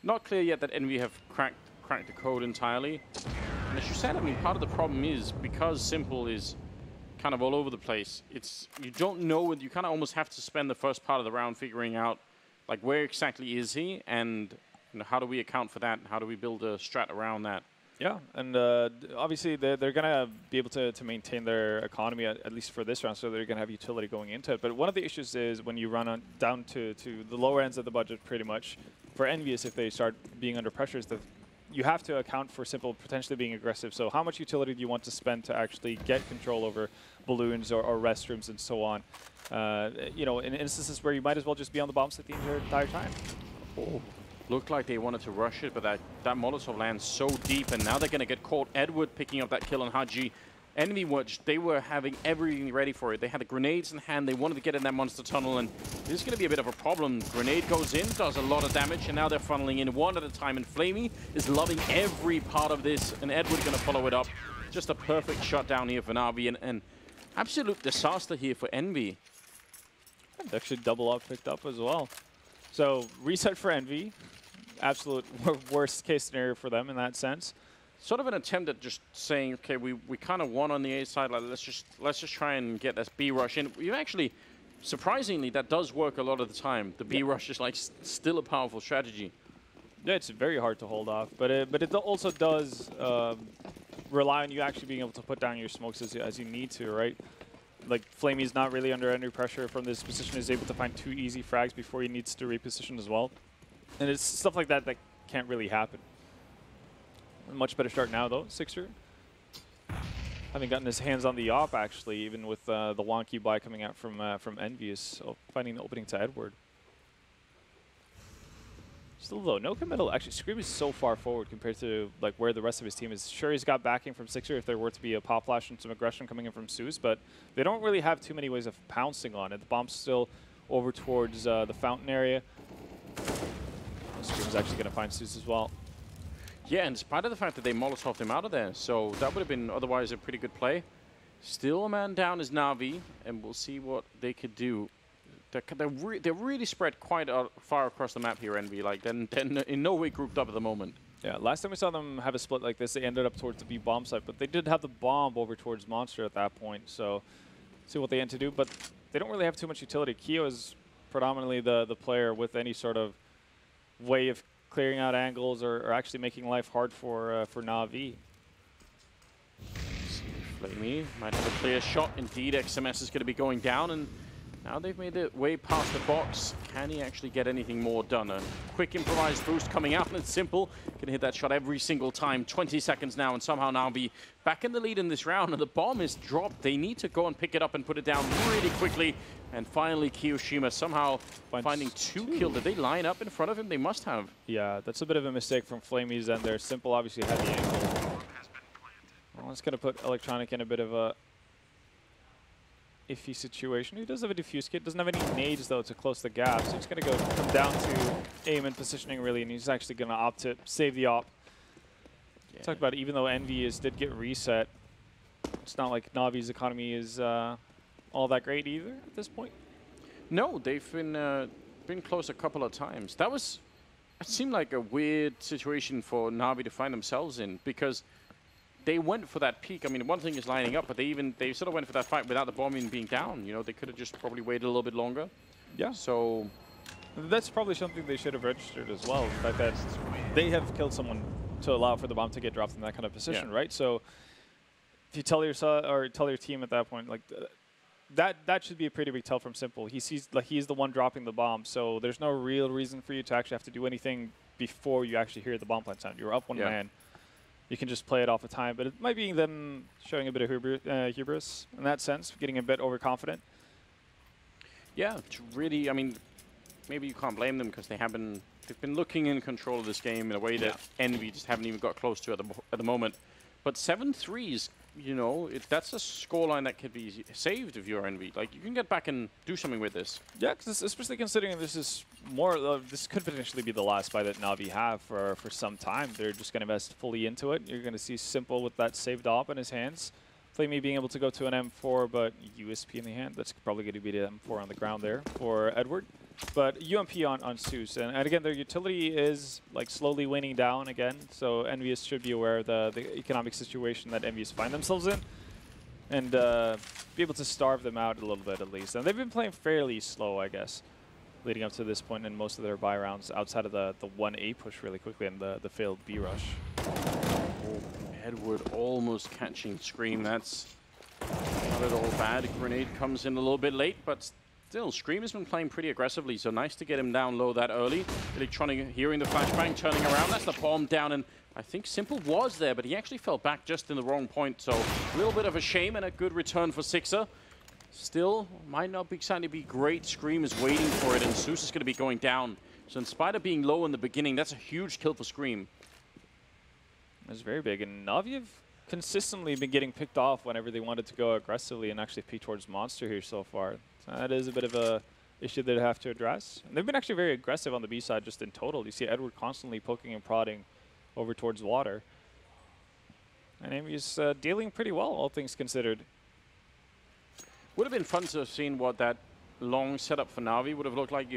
not clear yet that Envy have cracked the code entirely. And as you said, I mean, part of the problem is because Simple is kind of all over the place. You don't know, you kind of almost have to spend the first part of the round figuring out, like, where exactly is he, and how do we account for that, and how do we build a strat around that. Yeah, and obviously they're going to be able to maintain their economy, at least for this round, so they're going to have utility going into it. But one of the issues is when you run down to the lower ends of the budget, pretty much, for EnVyUs, if they start being under pressure, is that you have to account for Simple potentially being aggressive. So how much utility do you want to spend to actually get control over balloons or restrooms and so on? In instances where you might as well just be on the bomb set the entire time. Oh. Looked like they wanted to rush it, but that Molotov lands so deep, and now they're going to get caught. Edward picking up that kill on Haji. Envy Watch, they were having everything ready for it. They had the grenades in hand. They wanted to get in that monster tunnel, and this is going to be a bit of a problem. Grenade goes in, does a lot of damage, and now they're funneling in one at a time, and Flamey is loving every part of this, and Edward's going to follow it up. Just a perfect shutdown here for Na'Vi, and absolute disaster here for Envy. And actually double up picked up as well. So reset for Envy. Absolute worst case scenario for them in that sense. Sort of an attempt at just saying, okay, we kind of won on the A side. Like, let's just try and get this B rush in. We've actually surprisingly, that does work a lot of the time. The B rush is like still a powerful strategy. Yeah, it's very hard to hold off, but it also does rely on you actually being able to put down your smokes as you need to, right? Like, Flamey's not really under any pressure from this position. He's able to find 2 easy frags before he needs to reposition as well. And it's stuff like that that can't really happen. A much better start now, though, Sixer. Having gotten his hands on the op, actually, even with the wonky buy coming out from EnVyUs, so finding the opening to Edward. Still, though, no committal. Actually, Scream is so far forward compared to like where the rest of his team is. Sure, he's got backing from Sixer if there were to be a pop flash and some aggression coming in from Zeus, but they don't really have too many ways of pouncing on it. The bomb's still over towards the fountain area. Scream's actually going to find Zeus as well. Yeah, in spite of the fact that they Molotoved him out of there, so that would have been otherwise a pretty good play. Still a man down is Na'Vi, and we'll see what they could do. They're really spread quite far across the map here, EnVy. Like, they're in no way grouped up at the moment. Yeah, last time we saw them have a split like this, they ended up towards the B bomb site, but they did have the bomb over towards Monster at that point, so see what they end to do. But they don't really have too much utility. Keo is predominantly the player with any sort of way of clearing out angles or actually making life hard for Na'Vi. Flamey might have a clear shot. Indeed, XMS is going to be going down, and now they've made it way past the box. Can he actually get anything more done? A quick improvised boost coming out, and it's simple. Can hit that shot every single time. 20 seconds now, and somehow Na'Vi back in the lead in this round, and the bomb is dropped. They need to go and pick it up and put it down really quickly. And finally, Kiyoshima somehow finding 2 kills. Did they line up in front of him? They must have. Yeah, that's a bit of a mistake from Flamey's end there. Simple obviously had the angle. Well, it's going to put Electronic in a bit of a iffy situation. He does have a diffuse kit, doesn't have any nades though to close the gap, so he's going to come down to aim and positioning really, and he's actually going to opt to save the op. Yeah. Talk about it, even though EnVyUs did get reset, it's not like Na'Vi's economy is all that great either at this point. No, they've been close a couple of times. It seemed like a weird situation for Na'Vi to find themselves in, because they went for that peak. I mean, one thing is lining up, but they sort of went for that fight without the bomb even being down. You know, they could have just probably waited a little bit longer. Yeah. So that's probably something they should have registered as well. The fact that they have killed someone to allow for the bomb to get dropped in that kind of position, right? So if you tell your team at that point, like that should be a pretty big tell from Simple. He sees like he's the one dropping the bomb, so there's no real reason for you to actually have to do anything before you actually hear the bomb plant sound. You're up one man. You can just play it off the time, but it might be them showing a bit of hubris in that sense, getting a bit overconfident. Yeah, it's really, I mean, maybe you can't blame them because they've been looking in control of this game in a way that EnVy just haven't even got close to at the moment. But 7-3s, you know, that's a scoreline that could be saved if you're EnVy. Like, you can get back and do something with this. Yeah, cause especially considering this is this could potentially be the last buy that Na'Vi have for some time. They're just going to invest fully into it. You're going to see Simple with that saved op in his hands. Flamey being able to go to an M4, but USP in the hand. That's probably going to be the M4 on the ground there for Edward. But UMP on Zeus. And again, their utility is like slowly waning down again. So EnVyUs should be aware of the economic situation that EnVyUs find themselves in. And be able to starve them out a little bit at least. And they've been playing fairly slow, I guess, leading up to this point in most of their buy rounds outside of the 1A push really quickly and the failed B rush. Oh, Edward almost catching Scream. That's not at all bad. Grenade comes in a little bit late, but still, Scream has been playing pretty aggressively, so nice to get him down low that early. Electronic hearing the flashbang, turning around. That's the bomb down, and I think Simple was there, but he actually fell back just in the wrong point, so a little bit of a shame and a good return for Sixer. Still, might not exactly be great. Scream is waiting for it, and Zeus is going to be going down. So in spite of being low in the beginning, that's a huge kill for Scream. That's very big, and Na'Vi have consistently been getting picked off whenever they wanted to go aggressively and actually peek towards Monster here so far. So that is a bit of a issue they have to address. And they've been actually very aggressive on the B side just in total. You see Edward constantly poking and prodding over towards water. And EnVyUs dealing pretty well, all things considered. Would have been fun to have seen what that long setup for Na'Vi would have looked like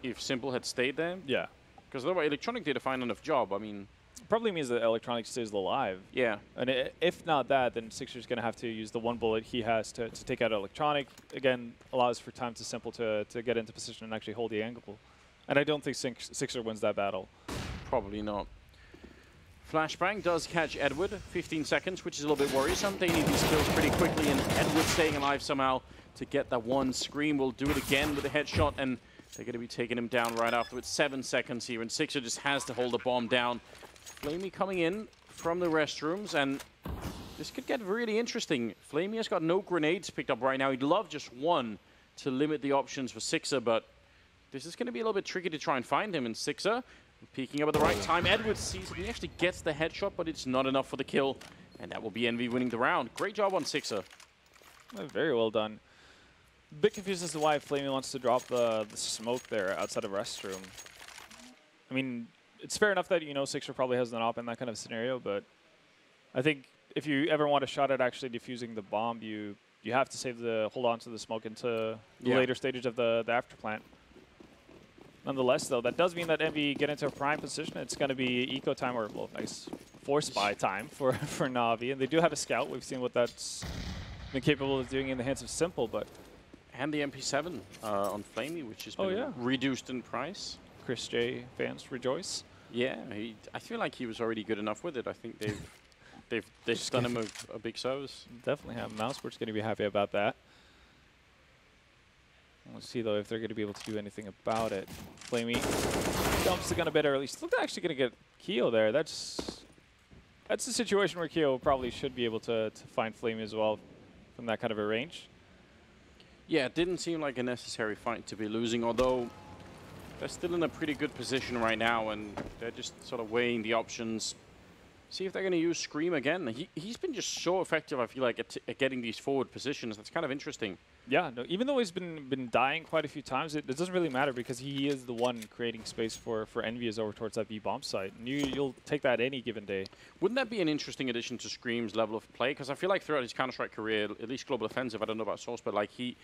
if Simple had stayed there. Yeah. Because otherwise Electronic did a fine enough job. I mean, probably means that Electronic stays alive. Yeah. And if not that, then Sixer's going to have to use the one bullet he has to take out Electronic. Again, allows for time to Simple to get into position and actually hold the angle. And I don't think Sixer wins that battle. Probably not. Flashbang does catch Edward, 15 seconds, which is a little bit worrisome. They need these kills pretty quickly, and Edward staying alive somehow to get that one. Scream will do it again with a headshot, and they're going to be taking him down right afterwards. 7 seconds here, and Sixer just has to hold the bomb down. Flamey coming in from the restrooms, and this could get really interesting. Flamey has got no grenades picked up right now. He'd love just one to limit the options for Sixer, but this is going to be a little bit tricky to try and find him. And Sixer peeking up at the right time. Edwards sees it. He actually gets the headshot, but it's not enough for the kill. And that will be Envy winning the round. Great job on Sixer. Very well done. A bit confused as to why Flamey wants to drop the smoke there outside of restroom. I mean, it's fair enough that, you know, Sixer probably has an op in that kind of scenario, but I think if you ever want a shot at actually defusing the bomb, you have to hold on to the smoke into the later stages of the after plant. Nonetheless, though, that does mean that Envy get into a prime position. It's going to be eco time, or well, nice force buy time for Na'Vi, and they do have a scout. We've seen what that's been capable of doing in the hands of Simple, but And the MP7 on Flamey, which has been reduced in price. Chris J fans rejoice. Yeah, I feel like he was already good enough with it. I think they've done him a big service. Definitely have. Mousesport's going to be happy about that. Let's see, though, if they're going to be able to do anything about it. Flamey dumps the gun a bit early. Still actually going to get Keo there. That's a situation where Keo probably should be able to find Flamey as well from that kind of a range. Yeah, it didn't seem like a necessary fight to be losing, although they're still in a pretty good position right now, and they're just sort of weighing the options. See if they're going to use Scream again. He's been just so effective, I feel like, at getting these forward positions. That's kind of interesting. Yeah, no, even though he's been dying quite a few times, it doesn't really matter because he is the one creating space for EnVyUs over towards that B-bomb site. And you'll take that any given day. Wouldn't that be an interesting addition to Scream's level of play? Because I feel like throughout his Counter-Strike career, at least Global Offensive, I don't know about Source, but like he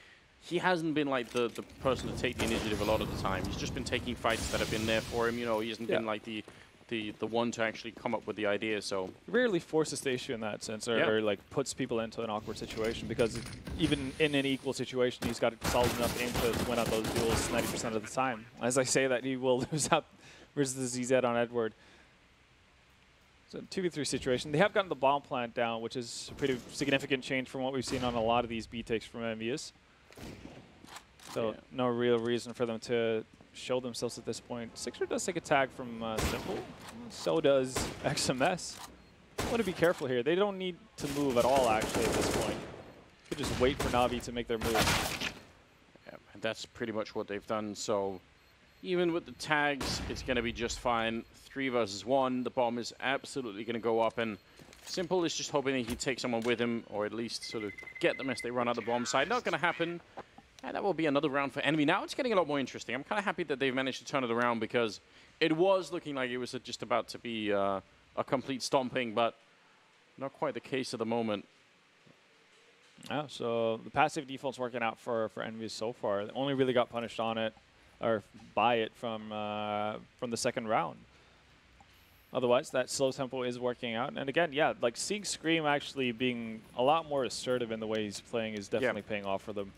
hasn't been like the person to take the initiative a lot of the time. He's just been taking fights that have been there for him. You know, he hasn't been like the one to actually come up with the idea. So rarely forces the issue in that sense, or like puts people into an awkward situation, because even in an equal situation, he's got solid enough aim to win out those duels 90% of the time. As I say that, he will lose out versus the ZZ on Edward. So 2v3 situation. They have gotten the bomb plant down, which is a pretty significant change from what we've seen on a lot of these B takes from EnVyUs. So no real reason for them to show themselves at this point. Sixer does take a tag from Simple. So does XMS. I want to be careful here. They don't need to move at all, actually, at this point. They could just wait for Na'Vi to make their move. Yeah, and that's pretty much what they've done. So even with the tags, it's going to be just fine. 3 versus 1. The bomb is absolutely going to go up, and Simple is just hoping that he takes someone with him, or at least sort of get them as they run out the bomb side. Not going to happen. And that will be another round for Envy. Now it's getting a lot more interesting. I'm kind of happy that they've managed to turn it around, because it was looking like it was just about to be a complete stomping, but not quite the case at the moment. Yeah, so the passive default's working out for EnVyUs so far. They only really got punished on it, or by it, from the second round. Otherwise, that slow tempo is working out. And again, yeah, like seeing Scream actually being a lot more assertive in the way he's playing is definitely paying off for them.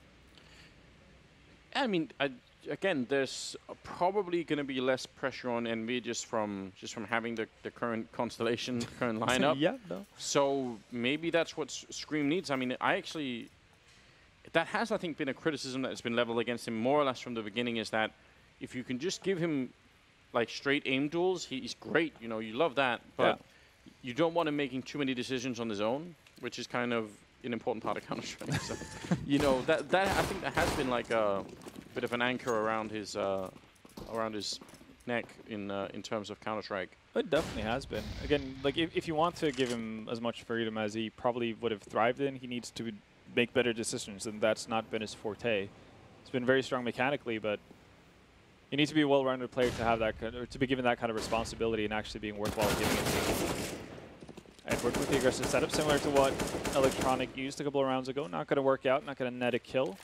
I mean, again, there's probably going to be less pressure on Envy just from having the current constellation, current lineup. So maybe that's what Scream needs. I mean, that has, I think, been a criticism that's been leveled against him more or less from the beginning, is that if you can just give him like straight aim duels, he's great. You know, you love that, but you don't want him making too many decisions on his own, which is kind of an important part of Counter-Strike. So, you know, that I think that has been like a bit of an anchor around his neck in terms of Counter-Strike. It definitely has been. Again, like if you want to give him as much freedom as he probably would have thrived in, he needs to make better decisions, and that's not been his forte. He's been very strong mechanically, but you need to be a well-rounded player to have that, or to be given that kind of responsibility and actually being worthwhile giving it to. Edward with the aggressive setup, similar to what Electronic used a couple of rounds ago. Not going to work out, not going to net a kill.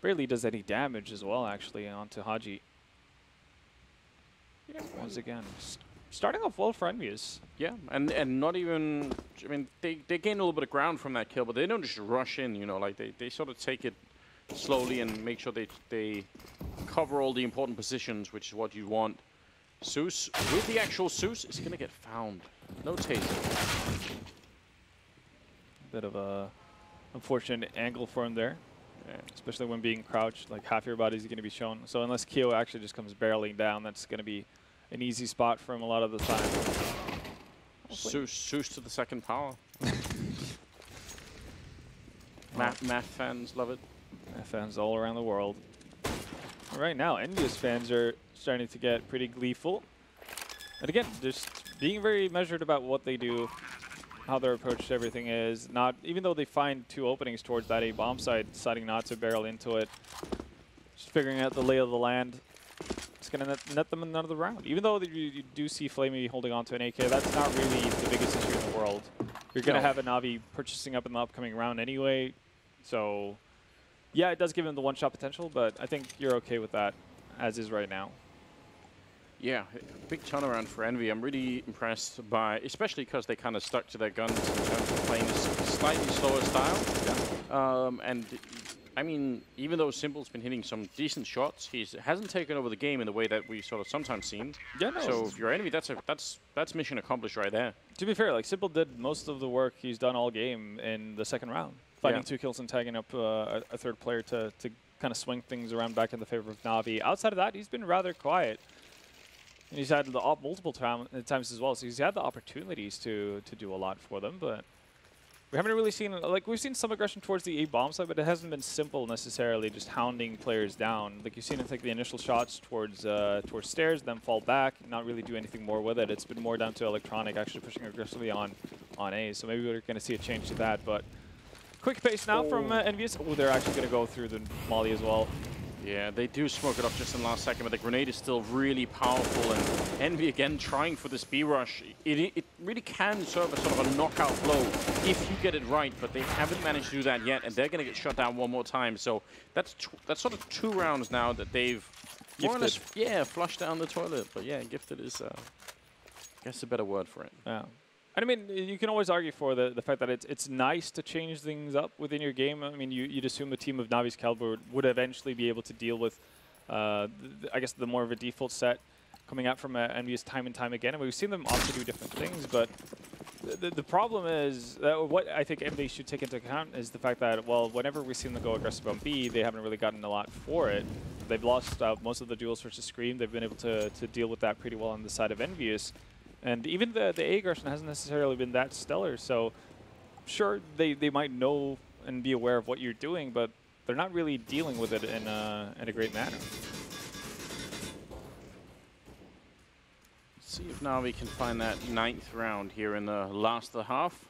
Barely does any damage as well, actually, onto Haji. Once again, starting off well for EnVyUs. Yeah, and not even, I mean, they gain a little bit of ground from that kill, but they don't just rush in, you know, like they sort of take it slowly and make sure they cover all the important positions, which is what you want. Zeus, with the actual Zeus, is going to get found. No taser. Bit of a unfortunate angle for him there, especially when being crouched. Like half your body is going to be shown. So unless Kyo actually just comes barreling down, that's going to be an easy spot for him a lot of the time. Zeus to the second power. Math fans love it. Math fans all around the world. Right now, EnVyUs fans are starting to get pretty gleeful. And again, just being very measured about what they do, how their approach to everything is. Not even though they find 2 openings towards that A bomb side, deciding not to barrel into it. Just figuring out the lay of the land. It's going to net them another round. Even though you do see Flamey holding on to an AK, that's not really the biggest issue in the world. You're going to have a Na'Vi purchasing up in the upcoming round anyway. So, yeah, it does give him the one-shot potential, but I think you're okay with that as is right now. Yeah, big turnaround for Envy. I'm really impressed by, especially because they kind of stuck to their guns in terms of playing a slightly slower style. Yeah. And I mean, even though Simple's been hitting some decent shots, he hasn't taken over the game in the way that we sort of sometimes seen. Yeah, no. So if you're Envy, that's mission accomplished right there. To be fair, like Simple did most of the work he's done all game in the second round, finding 2 kills and tagging up a third player to kind of swing things around back in the favor of Na'Vi. Outside of that, he's been rather quiet. And he's had the multiple times as well, so he's had the opportunities to do a lot for them, but we haven't really seen, like, we've seen some aggression towards the A bomb side, but it hasn't been Simple necessarily just hounding players down. Like, you've seen him take the initial shots towards stairs, then fall back, not really do anything more with it. It's been more down to Electronic actually pushing aggressively on A, so maybe we're going to see a change to that, but quick pace now from EnVyUs. Oh, they're actually going to go through the molly as well. Yeah, they do smoke it off just in the last second, but the grenade is still really powerful, and Envy again trying for this B-rush. It really can serve as sort of a knockout blow if you get it right, but they haven't managed to do that yet, and they're going to get shut down one more time. So that's sort of 2 rounds now that they've more or less, flushed down the toilet. But yeah, gifted is, I guess, a better word for it. Yeah. And I mean, you can always argue for the fact that it's nice to change things up within your game. I mean, you'd assume a team of Navi's caliber would eventually be able to deal with, I guess, the more of a default set coming out from EnVyUs time and time again. And we've seen them opt to do different things, but the problem is, what I think EnVyUs should take into account is the fact that, well, whenever we've seen them go aggressive on B, they haven't really gotten a lot for it. They've lost most of the duels versus Scream. They've been able to deal with that pretty well on the side of EnVyUs. And even the A aggression hasn't necessarily been that stellar, so sure, they might know and be aware of what you're doing, but they're not really dealing with it in a great manner. See if now we can find that 9th round here in the last of the half.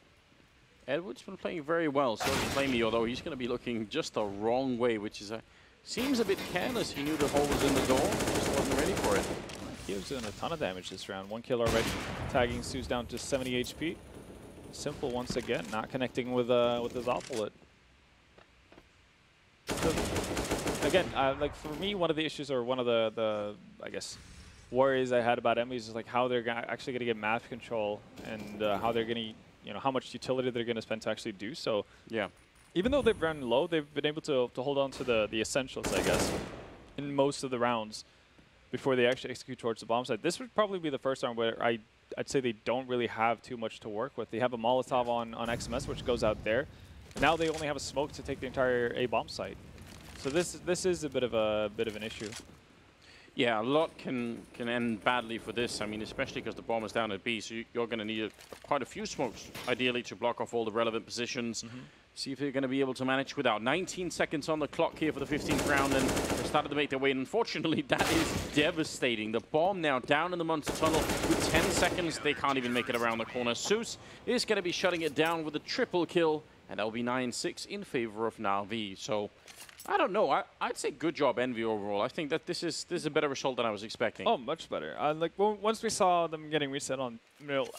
Edward's been playing very well, so is Flamey, although he's going to be looking just the wrong way, which is seems a bit careless. He knew the hole was in the door, just wasn't ready for it. He was doing a ton of damage this round. 1 kill already, tagging Zeus down to 70 HP. Simple once again, not connecting with his opulent. So, again, like for me, one of the issues or one of the I guess worries I had about EnVyUs is like how they're actually going to get map control and how they're going to, how much utility they're going to spend to actually do so. Yeah. Even though they've run low, they've been able to hold on to the essentials, I guess, in most of the rounds before they actually execute towards the bomb side. This would probably be the first round where I'd say they don't really have too much to work with. They have a Molotov on XMS, which goes out there. And now they only have a smoke to take the entire A bomb site. So this is a bit of an issue. Yeah, a lot can end badly for this. I mean, especially because the bomb is down at B, so you're going to need quite a few smokes, ideally, to block off all the relevant positions. See if they're going to be able to manage without 19 seconds on the clock here for the 15th round, and they started to make their way. And unfortunately, that is devastating. The bomb now down in the Monster Tunnel with 10 seconds. They can't even make it around the corner. Zeus is going to be shutting it down with a triple kill, and that will be 9-6 in favor of Na'Vi. So I don't know. I'd say good job, Envy, overall. I think that this is a better result than I was expecting. Oh, much better. Like once we saw them getting reset on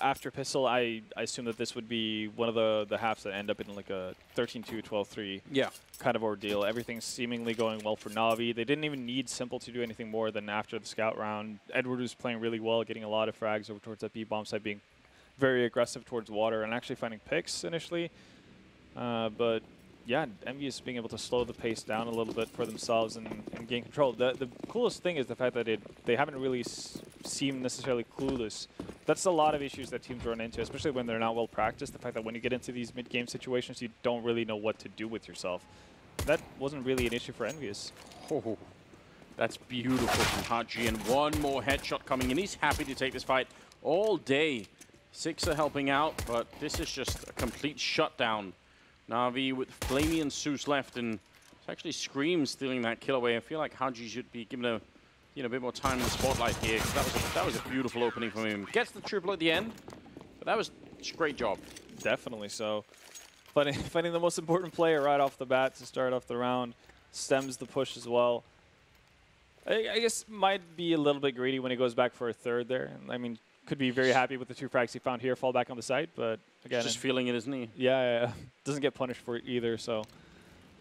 after Pistol, I assumed that this would be one of the halves that end up in like a 13-2, 12-3 kind of ordeal. Everything's seemingly going well for Na'Vi. They didn't even need Simple to do anything more than after the scout round. Edward was playing really well, getting a lot of frags over towards that B-bomb side, being very aggressive towards water and actually finding picks initially. But yeah, EnVyUs being able to slow the pace down a little bit for themselves and gain control. The coolest thing is the fact that they haven't really seemed necessarily clueless. That's a lot of issues that teams run into, especially when they're not well practiced. The fact that when you get into these mid-game situations, you don't really know what to do with yourself. That wasn't really an issue for EnVyUs. Oh, that's beautiful from Haji, and one more headshot coming in. He's happy to take this fight all day. Six are helping out, but this is just a complete shutdown. Na'Vi with Flamey and Zeus left, and it's actually Scream stealing that kill away. I feel like Haji should be given a bit more time in the spotlight here, because that was a beautiful opening from him. Gets the triple at the end, but that was a great job. Definitely so. Finding the most important player right off the bat to start off the round, stems the push as well. I guess might be a little bit greedy when he goes back for a third there. I mean, could be very happy with the 2 frags he found here, fall back on the site, but again, just feeling it, isn't he? Yeah, doesn't get punished for it either. So,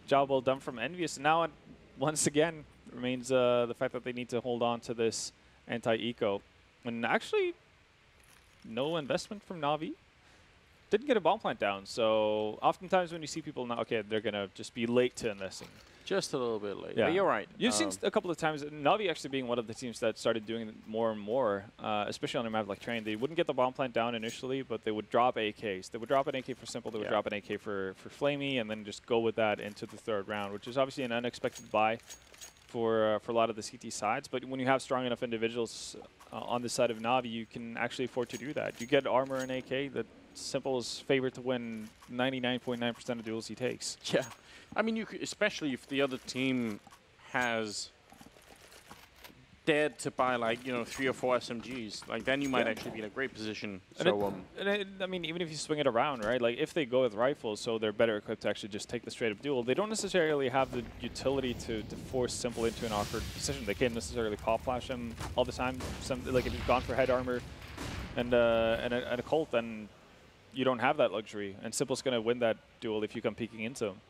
job well done from EnVyUs. And now, once again, remains the fact that they need to hold on to this anti-eco, and actually, no investment from Na'Vi. Didn't get a bomb plant down. So, oftentimes when you see people now, okay, they're gonna just be late to investing. Just a little bit late. Yeah, but you're right. You've seen a couple of times, Na'Vi actually being one of the teams that started doing it more and more, especially on a map like Train. They wouldn't get the bomb plant down initially, but they would drop AKs. They would drop an AK for Simple, they would drop an AK for Flamey, and then just go with that into the third round, which is obviously an unexpected buy for a lot of the CT sides. But when you have strong enough individuals on the side of Na'Vi, you can actually afford to do that. You get armor and AK, that Simple is favored to win 99.9% of duels he takes. Yeah. I mean, you could, especially if the other team has dared to buy, like, 3 or 4 SMGs, like, then you might actually be in a great position. So, I mean, even if you swing it around, right? Like, if they go with rifles, so they're better equipped to actually just take the straight-up duel, they don't necessarily have the utility to force Simple into an awkward position. They can't necessarily pop flash him all the time. Like, if you've gone for head armor and a Colt, then you don't have that luxury. And Simple's going to win that duel if you come peeking into him.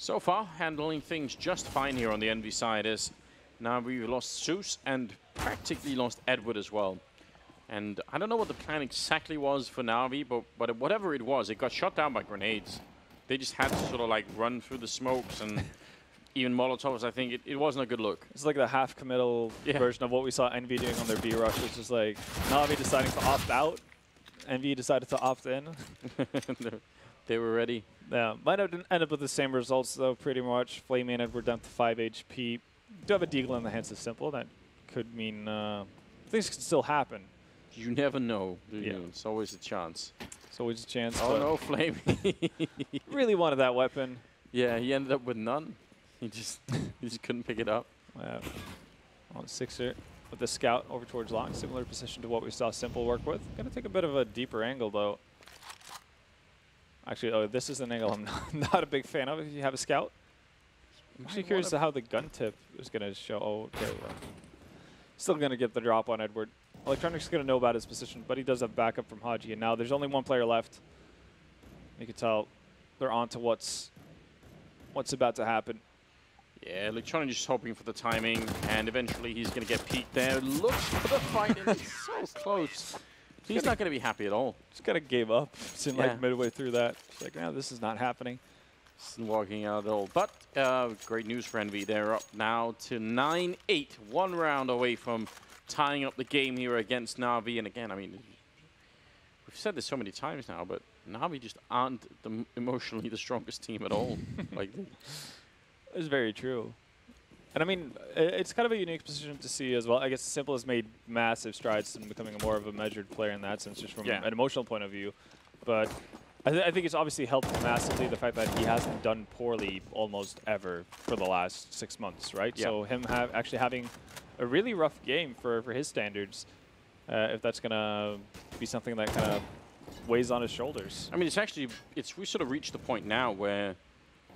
So far, handling things just fine here on the Envy side is now we've lost Zeus and practically lost Edward as well. And I don't know what the plan exactly was for Na'Vi, but whatever it was, it got shot down by grenades. They just had to sort of like run through the smokes and even Molotovs. I think it wasn't a good look. It's like the half-committal version of what we saw Envy doing on their B rush. It's just like Na'Vi deciding to opt out, Envy decided to opt in. They were ready. Yeah, might have ended up with the same results, though, pretty much. Flamey and Edward down to 5 HP. Do have a deagle in the hands of Simple. That could mean things can still happen. You never know, do you? It's always a chance. It's always a chance. Oh, no, Flamey. Really wanted that weapon. Yeah, he ended up with none. He just couldn't pick it up. On Sixer with the scout over towards long. Similar position to what we saw Simple work with. Going to take a bit of a deeper angle, though. Actually, this is an angle I'm not a big fan of if you have a scout. I'm actually curious to how the gun tip is going to show. Oh, okay. Still going to get the drop on Edward. Electronic's going to know about his position, but he does have backup from Haji. And now there's only one player left. You can tell they're on to what's about to happen. Yeah, Electronic just hoping for the timing, and eventually he's going to get peeked there. Looks for the fight, and it's so close. He's not going to be happy at all. Just kind of gave up. It's in like midway through that. It's like, no, this is not happening. Isn't walking out at all. But great news for Envy. They're up now to 9-8. 1 round away from tying up the game here against Na'Vi. And again, I mean, we've said this so many times now, but Na'Vi just aren't emotionally the strongest team at all. Like, it's very true. And I mean, it's kind of a unique position to see as well. I guess Simple has made massive strides in becoming more of a measured player in that sense, just from an emotional point of view. But I think it's obviously helped massively the fact that he hasn't done poorly almost ever for the last 6 months, right? Yeah. So him actually having a really rough game for his standards, if that's going to be something that kind of weighs on his shoulders. I mean, we sort of reached the point now where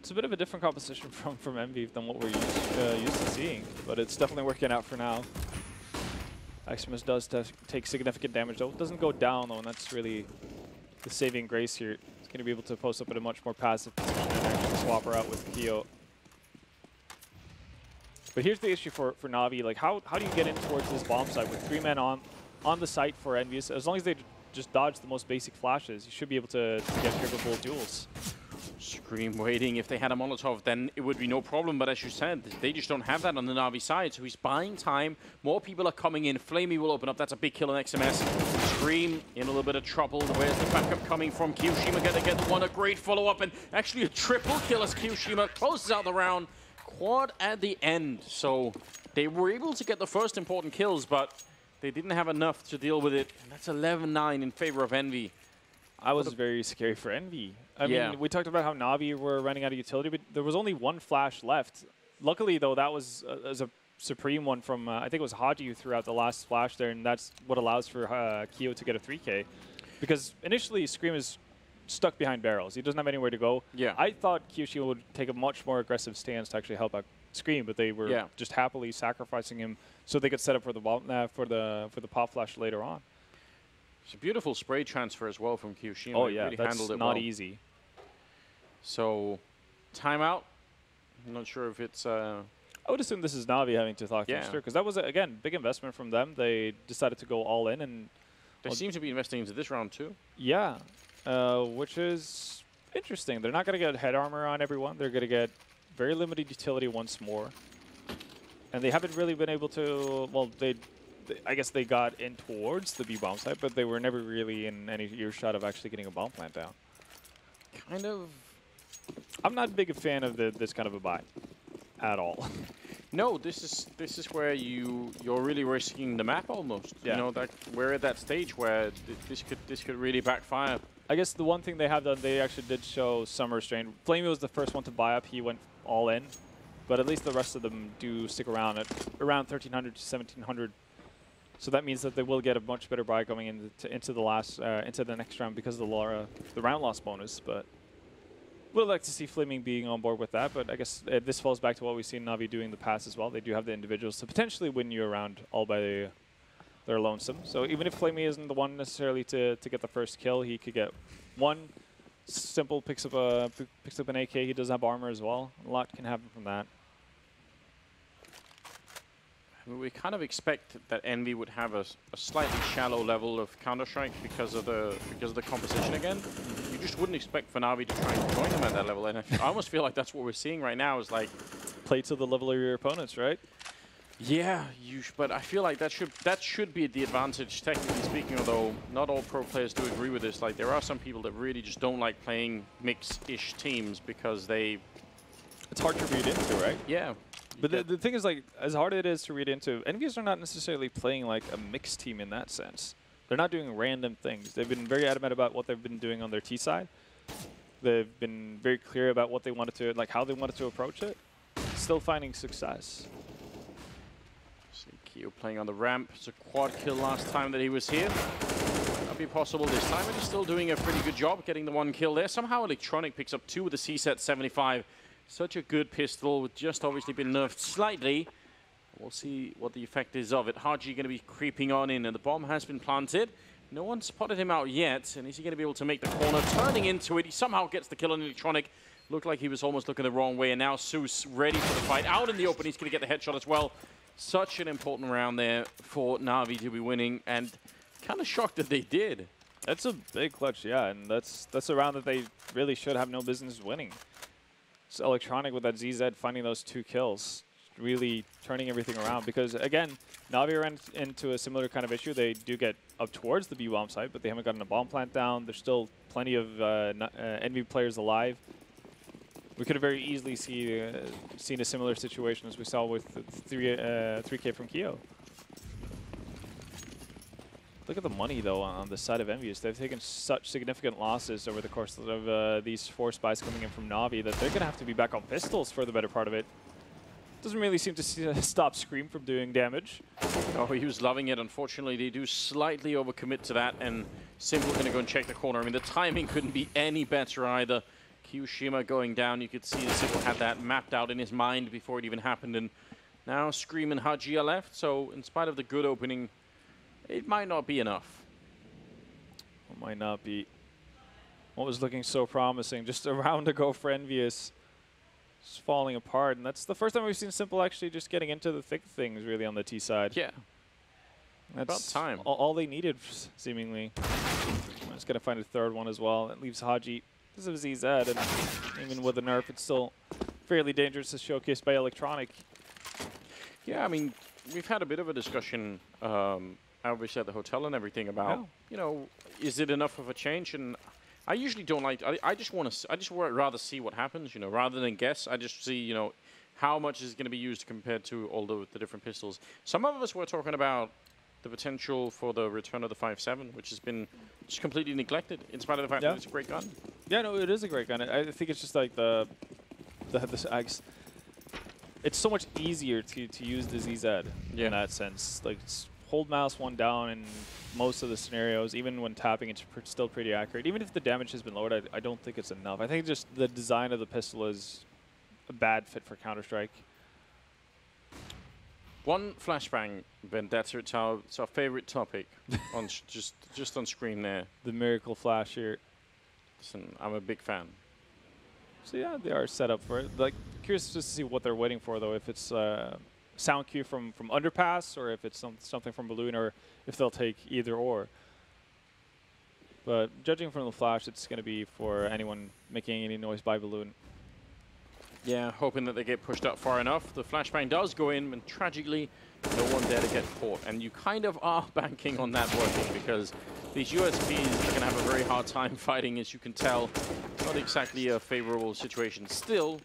It's a bit of a different composition from EnVy than what we're used to seeing, but it's definitely working out for now. Maximus does take significant damage, though. It doesn't go down, though, and that's really the saving grace here. It's going to be able to post up in a much more passive position and actually swap her out with Kyo. But here's the issue for Na'Vi. Like, how do you get in towards this bomb site with 3 men on the site for EnVyUs? As long as they just dodge the most basic flashes, you should be able to get favorable duels. Scream waiting. If they had a Molotov, then it would be no problem. But as you said, they just don't have that on the Na'Vi side. So he's buying time. More people are coming in. Flamey will open up. That's a big kill on XMS. Scream in a little bit of trouble. Where's the backup coming from? Kyoshima going to get one. A great follow-up. And actually a triple kill as Kyoshima closes out the round. Quad at the end. So they were able to get the first important kills, but they didn't have enough to deal with it. And that's 11-9 in favor of EnVy. I was very scary for EnVy. I mean, we talked about how Na'Vi were running out of utility, but there was only 1 flash left. Luckily, though, that was a supreme one from, I think it was Haji who threw out the last flash there, and that's what allows for Kyo to get a 3K. Because initially, Scream is stuck behind barrels. He doesn't have anywhere to go. Yeah. I thought Kyoshima would take a much more aggressive stance to actually help out Scream, but they were just happily sacrificing him so they could set up for the bomb, for the pop flash later on. It's a beautiful spray transfer as well from Kyoshima. Oh yeah, really that's handled it not well. easy. So, timeout. I'm not sure if it's. I would assume this is Na'Vi having to talk to Mr. because that was again big investment from them. They decided to go all in, and they seem to be investing into this round too. Yeah, which is interesting. They're not going to get head armor on everyone. They're going to get very limited utility once more, and they haven't really been able to. Well, I guess they got in towards the B bomb site, but they were never really in any earshot of actually getting a bomb plant down. Kind of. I'm not big a fan of this kind of a buy at all. No, this is where you're really risking the map almost. Yeah. You know, that we're at that stage where this could really backfire. I guess the one thing they have done, they actually did show some restraint. Flamey was the first one to buy up. He went all in, but at least the rest of them do stick around at around 1,300 to 1,700. So that means that they will get a much better buy going into the next round because of the round loss bonus. But would like to see Flaming being on board with that. But I guess this falls back to what we've seen Na'Vi doing in the past as well. They do have the individuals to potentially win you around all by their lonesome. So even if Flamey isn't the one necessarily to get the first kill, he could get one simple picks up an AK. He does have armor as well. A lot can happen from that. We kind of expect that EnVy would have a slightly shallow level of Counter-Strike because of the composition again. You just wouldn't expect for Na'Vi to try and join them at that level, and I almost feel like that's what we're seeing right now. Is like play to the level of your opponents, right? Yeah, but I feel like that should be the advantage, technically speaking. Although not all pro players do agree with this. Like there are some people that really just don't like playing mix-ish teams because it's hard to read into, right? Yeah. But the thing is, like, as hard as it is to read into, EnVyUs are not necessarily playing like a mixed team in that sense. They're not doing random things. They've been very adamant about what they've been doing on their T side. They've been very clear about what they wanted to, like, how they wanted to approach it. Still finding success. See Kyo playing on the ramp. It's a quad kill last time that he was here. That'd be possible this time, but he's still doing a pretty good job getting the 1 kill there. Somehow Electronic picks up 2 with the C-set 75. Such a good pistol, with just obviously been nerfed slightly. We'll see what the effect is of it. Haji going to be creeping on in, and the bomb has been planted. No one spotted him out yet, and is he going to be able to make the corner? Turning into it, he somehow gets the kill on Electronic. Looked like he was almost looking the wrong way, and now Seuss ready for the fight. Out in the open, he's going to get the headshot as well. Such an important round there for Na'Vi to be winning, and kind of shocked that they did. That's a big clutch, yeah, and that's a round that they really should have no business winning. It's Electronic with that ZZ finding those 2 kills, really turning everything around. Because again, Na'Vi ran into a similar kind of issue. They do get up towards the B bomb site, but they haven't gotten a bomb plant down. There's still plenty of EnVy players alive. We could have very easily seen a similar situation as we saw with 3K from Kyo. Look at the money, though, on the side of EnVyUs. They've taken such significant losses over the course of these 4 spies coming in from Na'Vi that they're going to have to be back on pistols for the better part of it. Doesn't really seem to stop Scream from doing damage. Oh, he was loving it. Unfortunately, they do slightly overcommit to that, and Simple going to go and check the corner. I mean, the timing couldn't be any better either. Kyoshima going down. You could see that Simple had that mapped out in his mind before it even happened. And now Scream and Haji are left. So in spite of the good opening, it might not be enough. It might not be. What was looking so promising, just a round to go for EnVyUs, just falling apart. And that's the first time we've seen Simple actually just getting into the thick of things, really, on the T side. Yeah. That's about time. All they needed, seemingly. I'm just going to find a third one as well. It leaves Haji. This is ZZ, and even with the nerf, it's still fairly dangerous to showcase by Electronic. Yeah, I mean, we've had a bit of a discussion, obviously at the hotel and everything about, you know, is it enough of a change? And I usually don't like. I just want to. I just would rather see what happens, you know, rather than guess. I just see, you know, how much is going to be used compared to all the different pistols. Some of us were talking about the potential for the return of the 5.7, which has been just completely neglected, in spite of the fact that it's a great gun. Yeah, no, it is a great gun. I think it's just like it's so much easier to use the ZZ in that sense. Like, hold mouse one down in most of the scenarios, even when tapping, it's still pretty accurate. Even if the damage has been lowered, I don't think it's enough. I think just the design of the pistol is a bad fit for Counter-Strike. One flashbang vendetta. It's our favorite topic on just on screen there. The miracle flash here. Listen, I'm a big fan. So yeah, they are set up for it. Like, curious just to see what they're waiting for, though. If it's sound cue from Underpass, or if it's something from Balloon, or if they'll take either or. But judging from the flash, it's going to be for anyone making any noise by Balloon. Yeah, hoping that they get pushed up far enough. The flashbang does go in, and tragically, no one there to get caught. And you kind of are banking on that working, because these USPs are going to have a very hard time fighting, as you can tell. Not exactly a favorable situation. Still,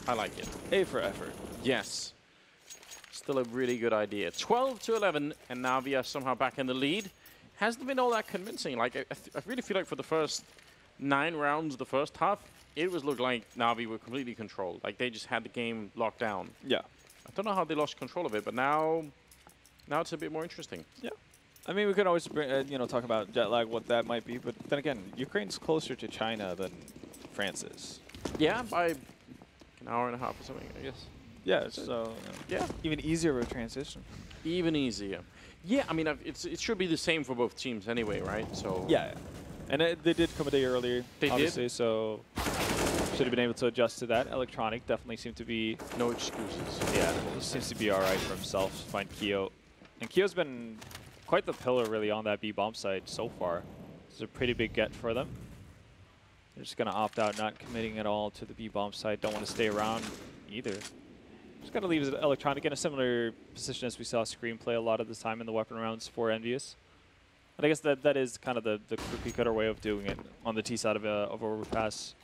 I like it. A for effort. Yes. Still a really good idea. 12-11, and Navi are somehow back in the lead. Hasn't been all that convincing. Like, I really feel like for the first 9 rounds of the first half, it looked like Navi were completely controlled. Like, they just had the game locked down. Yeah. I don't know how they lost control of it, but now it's a bit more interesting. Yeah. I mean, we could always talk about jet lag, what that might be, but then again, Ukraine's closer to China than France is. Yeah, by an hour and a half or something, I guess. Yeah, so yeah, even easier of a transition. Even easier. Yeah, I mean, it should be the same for both teams anyway, right? So yeah. And they did come a day earlier, obviously, so should have been able to adjust to that. Electronic definitely seemed to be... No excuses. Yeah, seems to be all right for himself, find Kyo. And Kyo's been quite the pillar, really, on that B-bomb side so far. It's a pretty big get for them. They're just going to opt out, not committing at all to the B-bomb side. Don't want to stay around either. Just going to leave Electronic in a similar position as we saw Scream play a lot of the time in the weapon rounds for EnVyUs. And I guess that is kind of the cookie-cutter way of doing it on the T side of Overpass.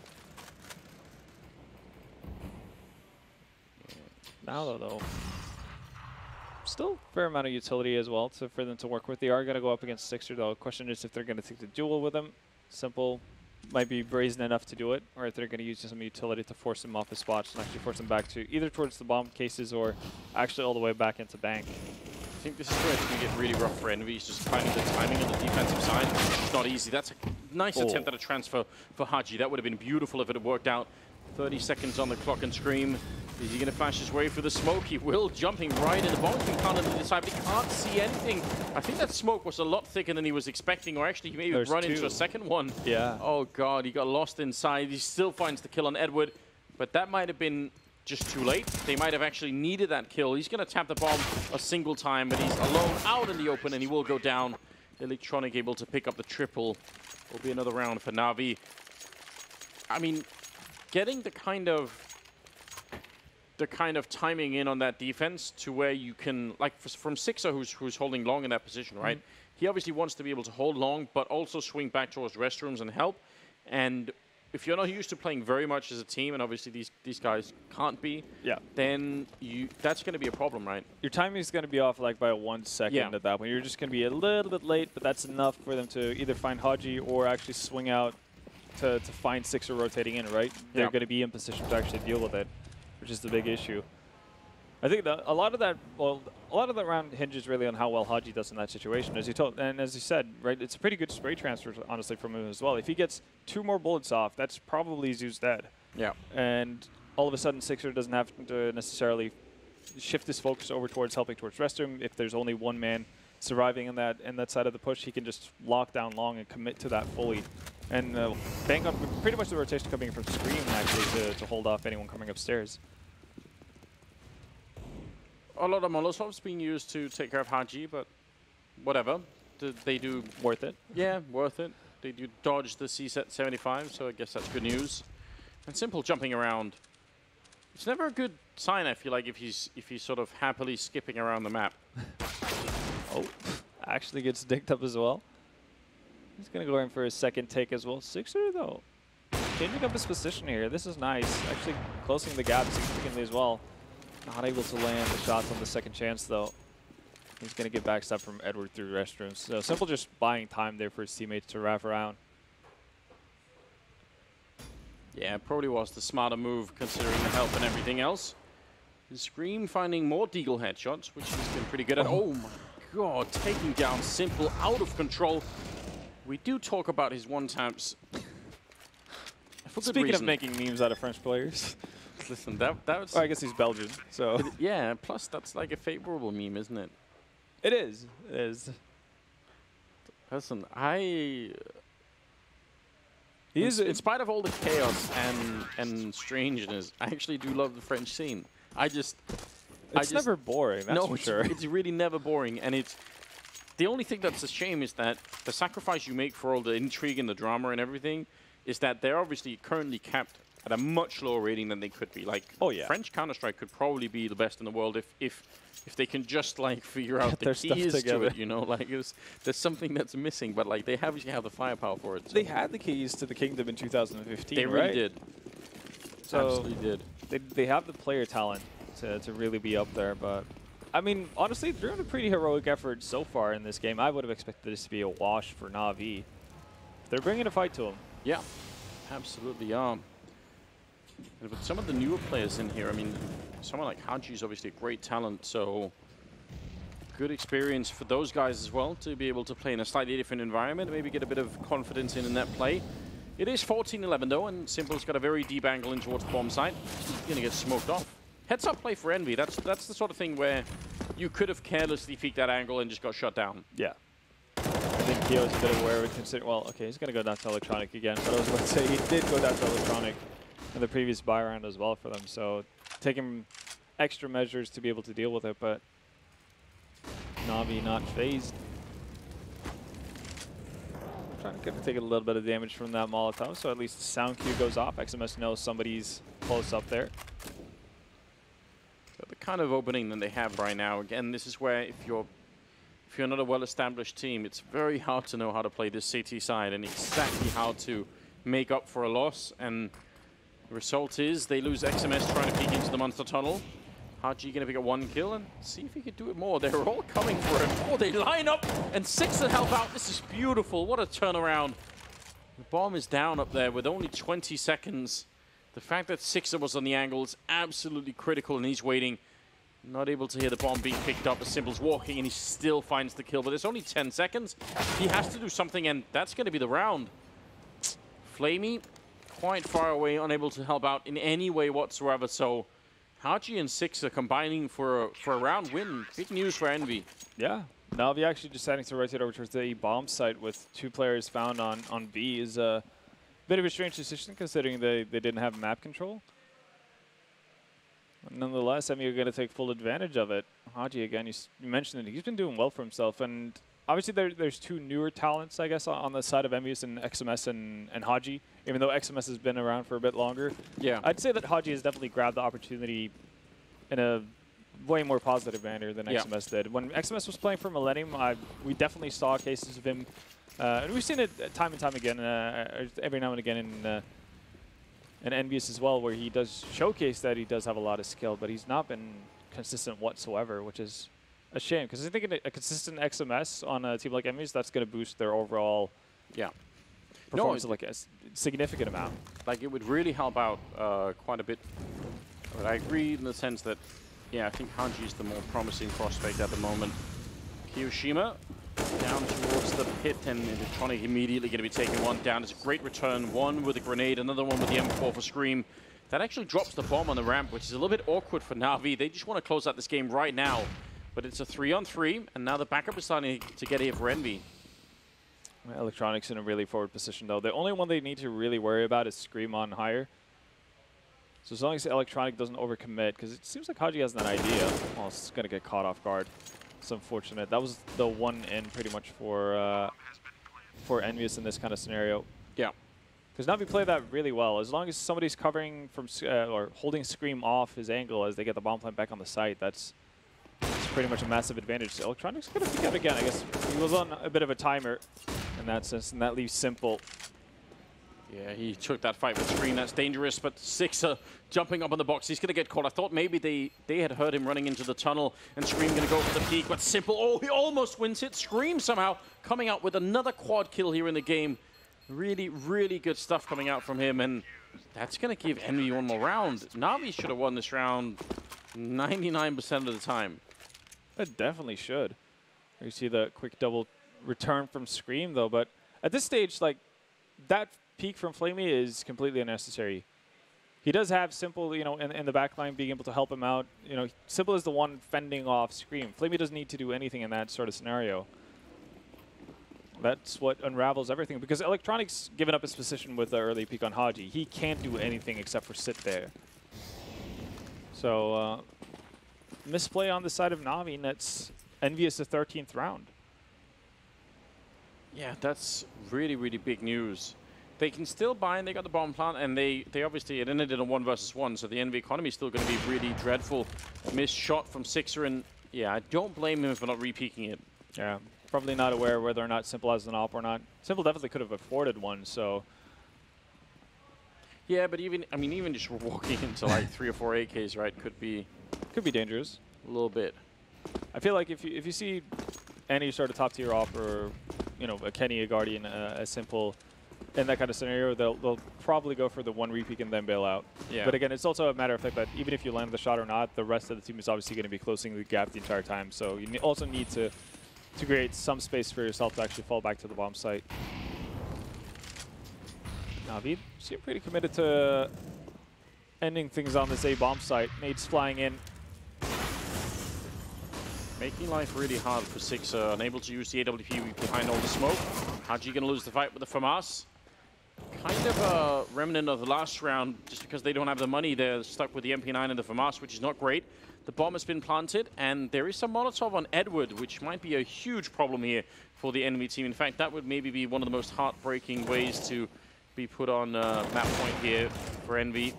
Now, though, still a fair amount of utility as well for them to work with. They are going to go up against Sixer, though. The question is if they're going to take the duel with him. Simple might be brazen enough to do it, or if they're going to use some utility to force him off his spots and actually force him back to either towards the bomb cases or actually all the way back into bank. I think this is where it's going to get really rough for EnVyUs, just finding the timing on the defensive side. It's not easy. That's a nice attempt at a transfer for Haji. That would have been beautiful if it had worked out. 30 seconds on the clock and Scream. Is he going to flash his way through the smoke? He will, jumping right in. The bomb's been counted to the side, but he can't see anything. I think that smoke was a lot thicker than he was expecting, or actually he may have run into a second one. Yeah. Oh, God, he got lost inside. He still finds the kill on Edward, but that might have been just too late. They might have actually needed that kill. He's going to tap the bomb a single time, but he's alone out in the open, and he will go down. Electronic able to pick up the triple. Will be another round for Navi. I mean, getting the kind of timing in on that defense to where you can, like from Sixer, who's holding long in that position, right? He obviously wants to be able to hold long, but also swing back towards restrooms and help. And if you're not used to playing very much as a team, and obviously these guys can't be, then that's going to be a problem, right? Your timing is going to be off like by 1 second at that point. You're just going to be a little bit late, but that's enough for them to either find Haji or actually swing out to find Sixer rotating in, right? They're going to be in position to actually deal with it, which is the big issue. I think that a lot of that round hinges really on how well Haji does in that situation. As you said, right, it's a pretty good spray transfer, honestly, from him as well. If he gets 2 more bullets off, that's probably Zeus dead. Yeah. And all of a sudden, Sixer doesn't have to necessarily shift his focus over towards helping towards Restroom. If there's only one man surviving in that side of the push, he can just lock down long and commit to that fully. And bank on pretty much the rotation coming from Scream, actually, to hold off anyone coming upstairs. A lot of Molotovs being used to take care of Haji, but whatever. They do... Worth it. Yeah, worth it. They do dodge the C-set 75, so I guess that's good news. And Simple jumping around. It's never a good sign, I feel like, if he's sort of happily skipping around the map. Oh, actually gets dicked up as well. He's going to go in for his second take as well. Sixer, though, changing up his position here. This is nice. Actually closing the gap significantly as well. Not able to land the shots on the second chance, though. He's going to get backstep from Edward through restrooms. So Simple just buying time there for his teammates to wrap around. Yeah, it probably was the smarter move considering the help and everything else. Scream finding more Deagle headshots, which he's been pretty good at. Oh my god, taking down Simple out of control. We do talk about his one-taps. Speaking of making memes out of French players. Listen, that was... Oh, I guess he's Belgian, so... Yeah, plus that's like a favorable meme, isn't it? It is. It is. Listen, in spite of all the chaos and strangeness, I actually do love the French scene. It's never boring, that's for sure. It's really never boring, and it's... The only thing that's a shame is that the sacrifice you make for all the intrigue and the drama and everything is that they're obviously currently capped at a much lower rating than they could be. Like, French Counter-Strike could probably be the best in the world if they can just, like, figure out the keys to it, you know? Like, there's something that's missing, but, like, they obviously have the firepower for it. So. They had the keys to the kingdom in 2015, They really did. So absolutely did. They have the player talent to really be up there, but... I mean, honestly, they're doing a pretty heroic effort so far in this game. I would have expected this to be a wash for Na'Vi. They're bringing a fight to them. Yeah, absolutely are. But some of the newer players in here, I mean, someone like Haji is obviously a great talent, so good experience for those guys as well to be able to play in a slightly different environment, maybe get a bit of confidence in that play. It is 14-11 though, and Simple's got a very deep angle in towards bomb site. He's going to get smoked off. Heads up play for Envy. That's the sort of thing where you could have carelessly peeked that angle and just got shut down. Yeah. I think Kyo's a bit aware of it, considering, well, okay, he's going to go down to Electronic again, but I was about to say he did go down to Electronic in the previous buy round as well for them, so taking extra measures to be able to deal with it, but Na'Vi not phased. Trying to take a little bit of damage from that Molotov, so at least the sound cue goes off. XMS knows somebody's close up there. The kind of opening that they have right now, again, this is where if you're not a well-established team, it's very hard to know how to play this CT side and exactly how to make up for a loss. And the result is they lose XMS trying to peek into the monster tunnel. Haji going to pick up 1 kill and see if he could do it more. They're all coming for him. Oh, they line up and 6 to help out. This is beautiful. What a turnaround. The bomb is down up there with only 20 seconds. The fact that Sixer was on the angle is absolutely critical, and he's waiting. Not able to hear the bomb being picked up as Simple's walking, and he still finds the kill. But it's only 10 seconds. He has to do something, and that's going to be the round. Flamey, quite far away, unable to help out in any way whatsoever. So Haji and Sixer combining for a round win. Big news for Envy. Yeah. Na'Vi actually deciding to rotate over towards the bomb site with 2 players found on B is a bit of a strange decision considering they didn't have map control. Nonetheless, I mean, you're going to take full advantage of it. Haji, again, you mentioned it. He's been doing well for himself. And obviously, there's 2 newer talents, I guess, on the side of EnVyUs and XMS and Haji, even though XMS has been around for a bit longer. Yeah. I'd say that Haji has definitely grabbed the opportunity in a way more positive manner than XMS did. When XMS was playing for Millennium, we definitely saw cases of him. And we've seen it time and time again, every now and again in EnVyUs as well, where he does showcase that he does have a lot of skill, but he's not been consistent whatsoever, which is a shame. Because I think a consistent XMS on a team like EnVyUs, that's going to boost their overall performance like a significant amount. Like, it would really help out quite a bit. But I agree in the sense that Yeah, I think Hanji is the more promising prospect at the moment. Kiyoshima down towards the pit, and Electronic immediately going to be taking one down. It's a great return. One with a grenade, another one with the M4 for Scream. That actually drops the bomb on the ramp, which is a little bit awkward for Na'Vi. They just want to close out this game right now. But it's a 3-on-3, and now the backup is starting to get here for Envy. Electronics in a really forward position, though. The only one they need to really worry about is Scream on higher. So as long as Electronic doesn't overcommit, because it seems like Haji has an idea. Oh, it's going to get caught off guard. It's unfortunate. That was the one in pretty much for EnVyUs in this kind of scenario. Yeah. Because Na'Vi play that really well. As long as somebody's covering from or holding Scream off his angle as they get the bomb plant back on the site, that's pretty much a massive advantage. So Electronics going to pick out again. I guess he was on a bit of a timer in that sense, and that leaves Simple. Yeah, he took that fight with Scream. That's dangerous, but Sixer jumping up on the box. He's going to get caught. I thought maybe they had heard him running into the tunnel, and Scream going to go for the peak, but Simple, oh, he almost wins it. Scream somehow coming out with another quad kill here in the game. Really, really good stuff coming out from him, and that's going to give Envy one more round. Na'Vi should have won this round 99% of the time. It definitely should. You see the quick double return from Scream, though, but at this stage, like, that peak from Flamey is completely unnecessary. He does have Simple, you know, in the back line being able to help him out. You know, Simple is the one fending off Scream. Flamey doesn't need to do anything in that sort of scenario. That's what unravels everything, because Electronics giving up his position with the early peak on Haji. He can't do anything except for sit there. So, misplay on the side of Na'Vi, and that's EnVyUs the 13th round. Yeah, that's really, really big news. They can still buy, and they got the bomb plant, and they obviously, it ended in a 1 versus 1, so the Envy economy is still going to be really dreadful. Missed shot from Sixer, and yeah, I don't blame him for not re-peaking it. Yeah. Probably not aware whether or not Simple has an op or not. Simple definitely could have afforded one, so. Yeah, but even just walking into like 3 or 4 AKs, right, could be dangerous. A little bit. I feel like if you see any sort of top tier op, or you know, a Kenny, a Guardian, a Simple, in that kind of scenario, they'll probably go for the one re-peak and then bail out. Yeah. But again, it's also a matter of fact that even if you land the shot or not, the rest of the team is obviously going to be closing the gap the entire time. So you also need to create some space for yourself to actually fall back to the bomb site. Na'Vi seem pretty committed to ending things on this A bomb site. Nate's flying in. Making life really hard for Sixer, unable to use the AWP behind all the smoke. Haji going to lose the fight with the FAMAS. Kind of a remnant of the last round, just because they don't have the money. They're stuck with the MP9 and the FAMAS, which is not great. The bomb has been planted, and there is some Molotov on Edward, which might be a huge problem here for the enemy team. In fact, that would maybe be one of the most heartbreaking ways to be put on map point here for Envy.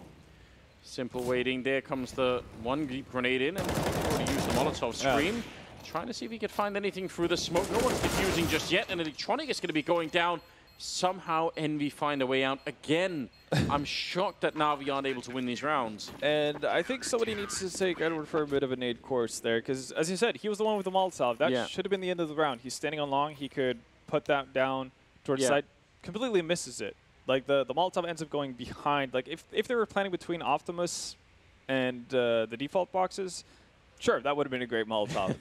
Simple waiting. There comes the one deep grenade in, and already used the Molotov Scream. Yeah. Trying to see if he could find anything through the smoke. No one's defusing just yet, and Electronic is going to be going down. Somehow Envy find a way out again. I'm shocked that Na'Vi aren't able to win these rounds. And I think somebody needs to take Edward for a bit of a nade course there, because as you said, he was the one with the Molotov. That should have been the end of the round. He's standing on long. He could put that down towards the side. Completely misses it. Like the Molotov ends up going behind. Like if they were planning between Optimus and the default boxes, sure, that would have been a great Molotov.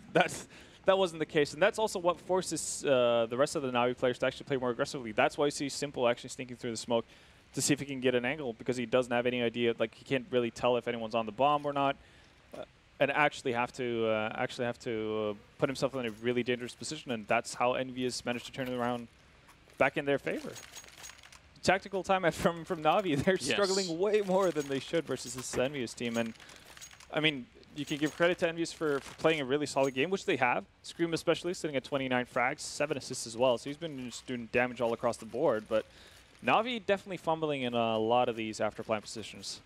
That wasn't the case, and that's also what forces the rest of the Na'Vi players to actually play more aggressively. That's why you see Simple actually sneaking through the smoke to see if he can get an angle, because he doesn't have any idea. Like, he can't really tell if anyone's on the bomb or not, and actually have to put himself in a really dangerous position. And that's how EnVyUs managed to turn it around back in their favor. Tactical time from Na'Vi, they're struggling way more than they should versus this EnVyUs team. And I mean, you can give credit to EnVyUs for playing a really solid game, which they have. Scream especially sitting at 29 frags, 7 assists as well. So he's been just doing damage all across the board. But Na'Vi definitely fumbling in a lot of these after plant positions.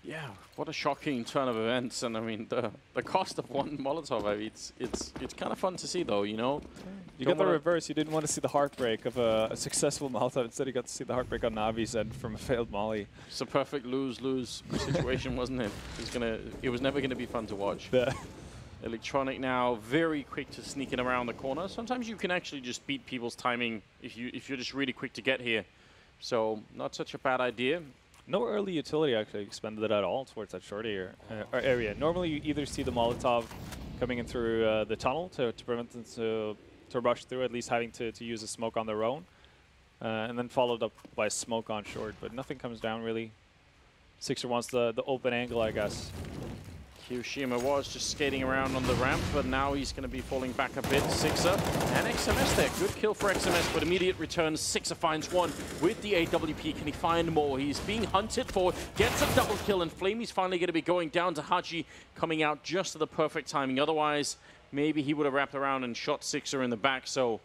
Yeah, what a shocking turn of events. And I mean, the cost of one Molotov, I mean, it's kind of fun to see, though, you know? You got the reverse. You didn't want to see the heartbreak of a successful Molotov. Instead, you got to see the heartbreak on Navi's end from a failed Molly. It's a perfect lose-lose situation, wasn't it? It was never going to be fun to watch. Yeah. Electronic now very quick to sneak in around the corner. Sometimes you can actually just beat people's timing if you're just really quick to get here. So not such a bad idea. No early utility actually expended at all towards that short area. Normally, you either see the Molotov coming in through the tunnel to prevent them to rush through, at least having to use a smoke on their own, and then followed up by smoke on short, but nothing comes down really. Sixer wants the open angle, I guess. Kiyoshima was just skating around on the ramp, but now he's going to be falling back a bit. Sixer and XMS there. Good kill for XMS, but immediate return. Sixer finds one with the AWP. Can he find more? He's being hunted for. Gets a double kill, and Flamey's finally going to be going down to Haji, coming out just at the perfect timing. Otherwise, maybe he would have wrapped around and shot Sixer in the back. So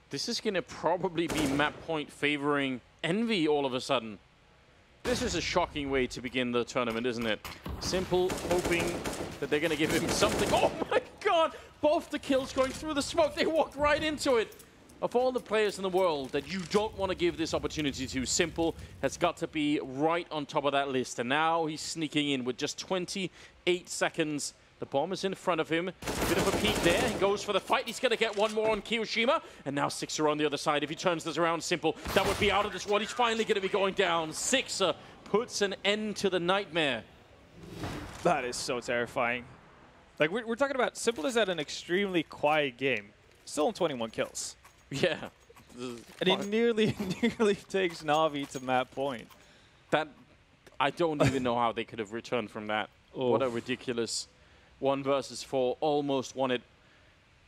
this is going to probably be map point favoring Envy all of a sudden. This is a shocking way to begin the tournament, isn't it? Simple, hoping that they're going to give him something. Oh my god! Both the kills going through the smoke. They walked right into it. Of all the players in the world that you don't want to give this opportunity to, Simple has got to be right on top of that list. And now he's sneaking in with just 28 seconds. The bomb is in front of him. Bit of a peek there. He goes for the fight. He's going to get one more on Kiyoshima. And now Sixer on the other side. If he turns this around, Simple, that would be out of this one. He's finally going to be going down. Sixer puts an end to the nightmare. That is so terrifying. Like, we're talking about Simple is at an extremely quiet game. Still on 21 kills. Yeah. And he nearly takes Na'Vi to map point. That, I don't even know how they could have returned from that. Oh. What a ridiculous 1 versus 4. Almost won it.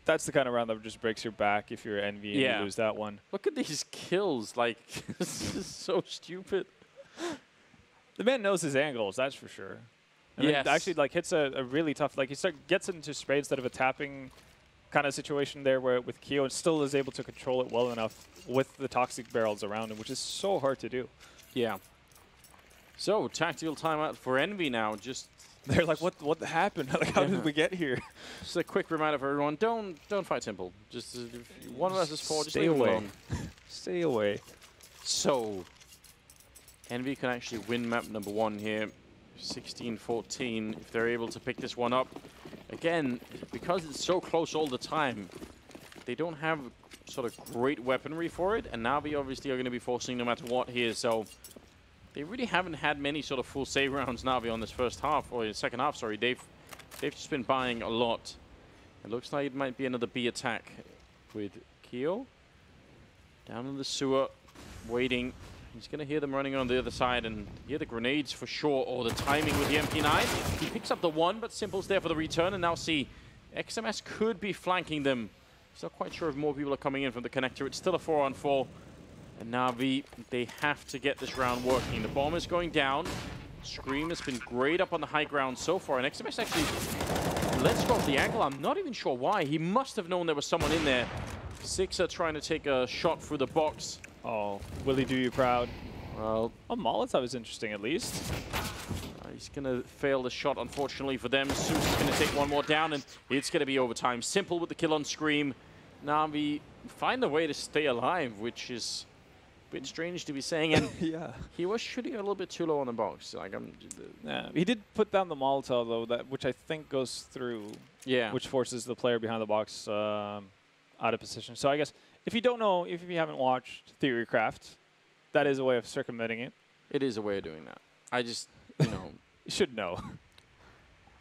That's the kind of round that just breaks your back if you're Envy and you lose that one. Look at these kills. Like, this is so stupid. The man knows his angles, that's for sure. And yes. it actually like hits a really tough, like he gets into spray instead of a tapping kind of situation there where with Kyo and still is able to control it well enough with the toxic barrels around him, which is so hard to do. Yeah. So, tactical timeout for Envy now. Just they're like, what happened? Like, how did we get here? Just a quick reminder for everyone: don't fight Simple. Just 1 versus 4. Just stay leave away. it alone. Stay away. So, Envy can actually win map number 1 here, 16-14. If they're able to pick this one up, again, because it's so close all the time, they don't have sort of great weaponry for it, and Na'Vi obviously are going to be forcing no matter what here. So. They really haven't had many sort of full save rounds, Na'Vi, on this first half, or second half, sorry. They've just been buying a lot. It looks like it might be another B attack with Kyo. Down in the sewer, waiting. He's going to hear them running on the other side and hear the grenades for sure, or the timing with the MP9. He picks up the 1, but Simple's there for the return, and now see, XMS could be flanking them. He's not quite sure if more people are coming in from the connector. It's still a 4-on-4. And Na'Vi, they have to get this round working. The bomb is going down. Scream has been great up on the high ground so far. And XMS actually lets go of the angle. I'm not even sure why. He must have known there was someone in there. Sixer trying to take a shot through the box. Oh, will he do you proud? Well, a Molotov is interesting at least. He's going to fail the shot, unfortunately for them. Zeus is going to take one more down, and it's going to be overtime. Simple with the kill on Scream. Na'Vi find a way to stay alive, which is bit strange to be saying, and yeah, he was shooting a little bit too low on the box. Like, yeah, he did put down the Molotov though, which I think goes through. Yeah, which forces the player behind the box out of position. So I guess if you don't know, if you haven't watched Theorycraft, that is a way of circumventing it. It is a way of doing that. I just, you know, you should know.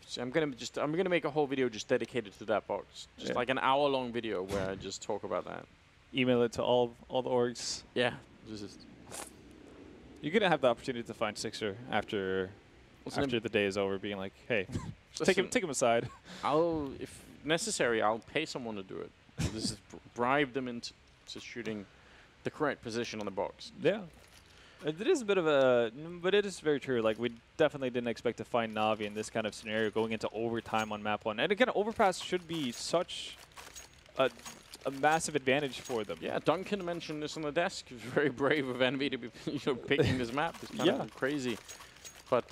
So I'm gonna make a whole video just dedicated to that box, just like an hour-long video where I just talk about that. Email it to all the orgs. Yeah. You're going to have the opportunity to find Sixer after the day is over, being like, hey, take him aside. If necessary, I'll pay someone to do it. This is bribe them into shooting the correct position on the box. Yeah. It is a bit of a, but it is very true. Like, we definitely didn't expect to find Na'Vi in this kind of scenario going into overtime on map 1. And again, overpass should be such a massive advantage for them. Yeah, Duncan mentioned this on the desk. He was very brave of Envy to be picking this map. It's kind of crazy. But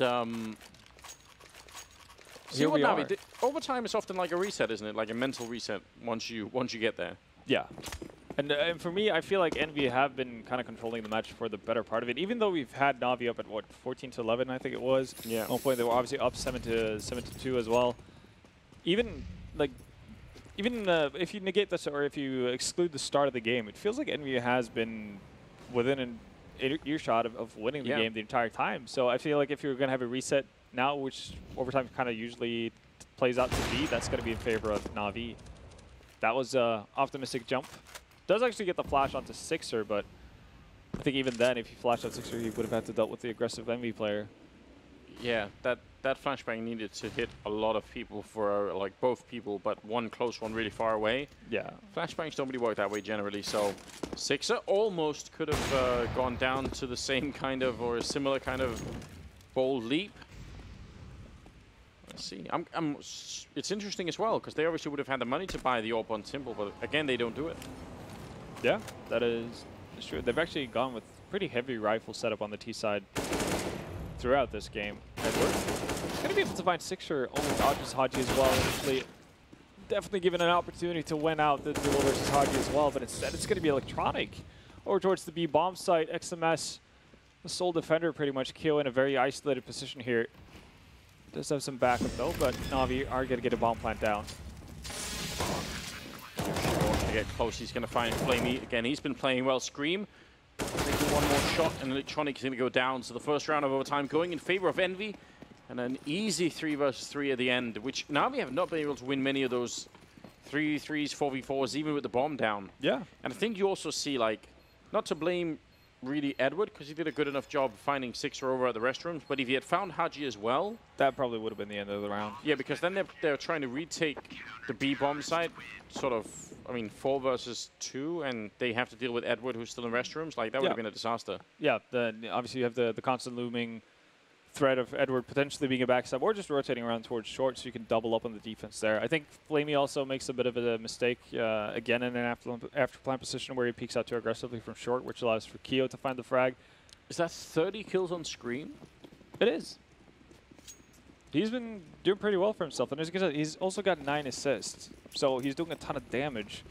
here we are. Overtime is often like a reset, isn't it? Like a mental reset once you get there. Yeah. And for me, I feel like Envy have been kind of controlling the match for the better part of it. Even though we've had Na'Vi up at, what, 14-11, I think it was. Yeah. At one point, they were obviously up 7-2 as well. Even if you negate this or if you exclude the start of the game, it feels like Envy has been within earshot of winning the game the entire time. So I feel like if you're going to have a reset now, which overtime kind of usually plays out to be, that's going to be in favor of Na'Vi. That was an optimistic jump. Does actually get the flash onto Sixer, but I think even then, if he flashed out Sixer, he would have had to dealt with the aggressive EnVy player. Yeah, that flashbang needed to hit a lot of people for like both people, but one close, one really far away. Yeah. Flashbangs don't really work that way generally, so Sixer almost could have gone down to the same kind of or a similar kind of bold leap. Let's see. It's interesting as well because they obviously would have had the money to buy the AWP on Simple, but again they don't do it. Yeah, that is true. They've actually gone with pretty heavy rifle setup on the T side throughout this game. Edward is going to be able to find Sixer only dodges Haji as well. Initially, definitely given an opportunity to win out the duel versus Haji as well, but instead it's going to be Electronic over towards the B bomb site. XMS, the sole defender, pretty much Kyo in a very isolated position here. Does have some backup though, but Na'Vi are going to get a bomb plant down. To get close, he's going to find Flamey again. He's been playing well. Scream taking one more shot, and Electronic is going to go down. So the first round of overtime going in favor of EnVy, and an easy 3 versus 3 at the end, which Na'Vi have not been able to win many of those 3v3s, 4v4s, even with the bomb down. Yeah. And I think you also see, like, not to blame really Edward, because he did a good enough job finding Sixer over at the restrooms, but if he had found Haji as well, that probably would have been the end of the round. Yeah, because then they're trying to retake the B bomb site, sort of, I mean, 4 versus 2, and they have to deal with Edward, who's still in restrooms. Like, that would have been a disaster. Yeah, obviously you have the constant looming threat of Edward potentially being a backstab or just rotating around towards short, so you can double up on the defense there. I think Flamey also makes a bit of a mistake again in an after plant position where he peeks out too aggressively from short, which allows for Kyo to find the frag. Is that 30 kills on Scream? It is. He's been doing pretty well for himself, and as you can see, he's also got 9 assists, so he's doing a ton of damage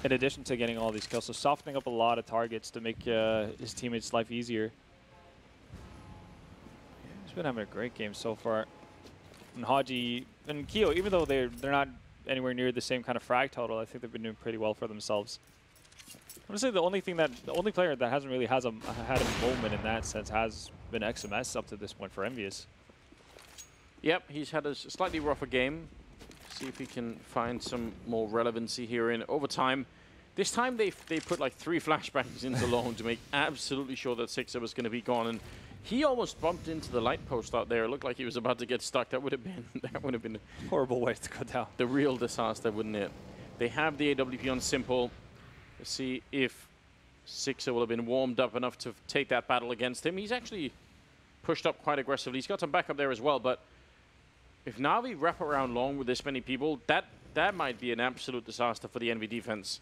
in addition to getting all these kills, so softening up a lot of targets to make his teammates' life easier. He's been having a great game so far. And Haji and Kyo, even though they're not anywhere near the same kind of frag total, I think they've been doing pretty well for themselves. I'm gonna say the only player that hasn't really had a moment in that sense has been XMS up to this point for EnVyUs. Yep, he's had a slightly rougher game. See if he can find some more relevancy here in overtime. This time they put like 3 flashbangs into lone to make absolutely sure that Sixer was going to be gone, and he almost bumped into the light post out there. It looked like he was about to get stuck. That would have been a horrible way to go down. The real disaster, wouldn't it? They have the AWP on Simple. Let's see if Sixer will have been warmed up enough to take that battle against him. He's actually pushed up quite aggressively. He's got some backup there as well, but if Na'Vi wrap around long with this many people, that might be an absolute disaster for the EnVy defense.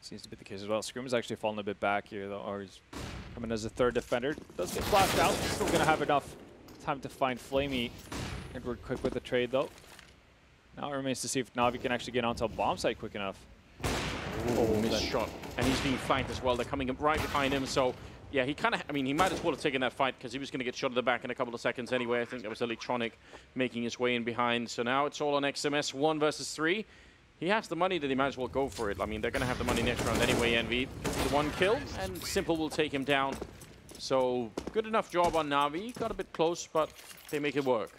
Seems to be the case as well. Scream has actually fallen a bit back here, though, or he's coming as a 3rd defender. Does get flashed out. Still going to have enough time to find Flamey. Edward quick with the trade, though. Now it remains to see if Na'Vi can actually get onto a bomb site quick enough. Oh, missed shot. And he's being flanked as well. They're coming up right behind him, so yeah, he kind of, I mean, he might as well have taken that fight because he was going to get shot at the back in a couple of seconds anyway. I think that was Electronic making his way in behind. So now it's all on XMS, 1 versus 3. He has the money that he might as well go for it. I mean, they're going to have the money next round anyway, EnVy. The 1 kill, and Simple will take him down. So good enough job on Na'Vi. Got a bit close, but they make it work.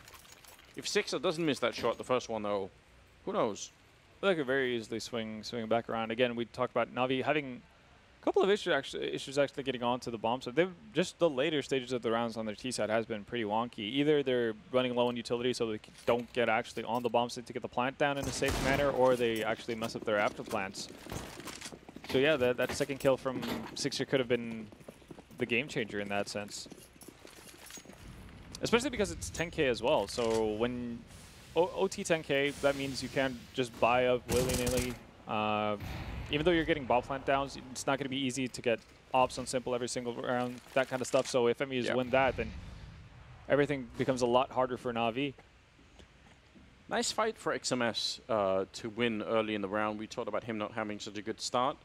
If Sixer doesn't miss that shot, the first one, though, who knows? They could very easily swing back around. Again, we talked about Na'Vi having a couple of issues actually getting onto the bomb. So they've just the later stages of the rounds on their T side has been pretty wonky. Either they're running low on utility so they don't get actually on the bomb site to get the plant down in a safe manner, or they actually mess up their after plants. So yeah, that second kill from Sixer could have been the game changer in that sense. Especially because it's 10K as well. So when OT 10K, that means you can't just buy up willy-nilly. Even though you're getting ball plant downs, it's not going to be easy to get ops on Simple every single round, that kind of stuff. So if EnVyUs win that, then everything becomes a lot harder for Na'Vi. Nice fight for XMS to win early in the round. We talked about him not having such a good start.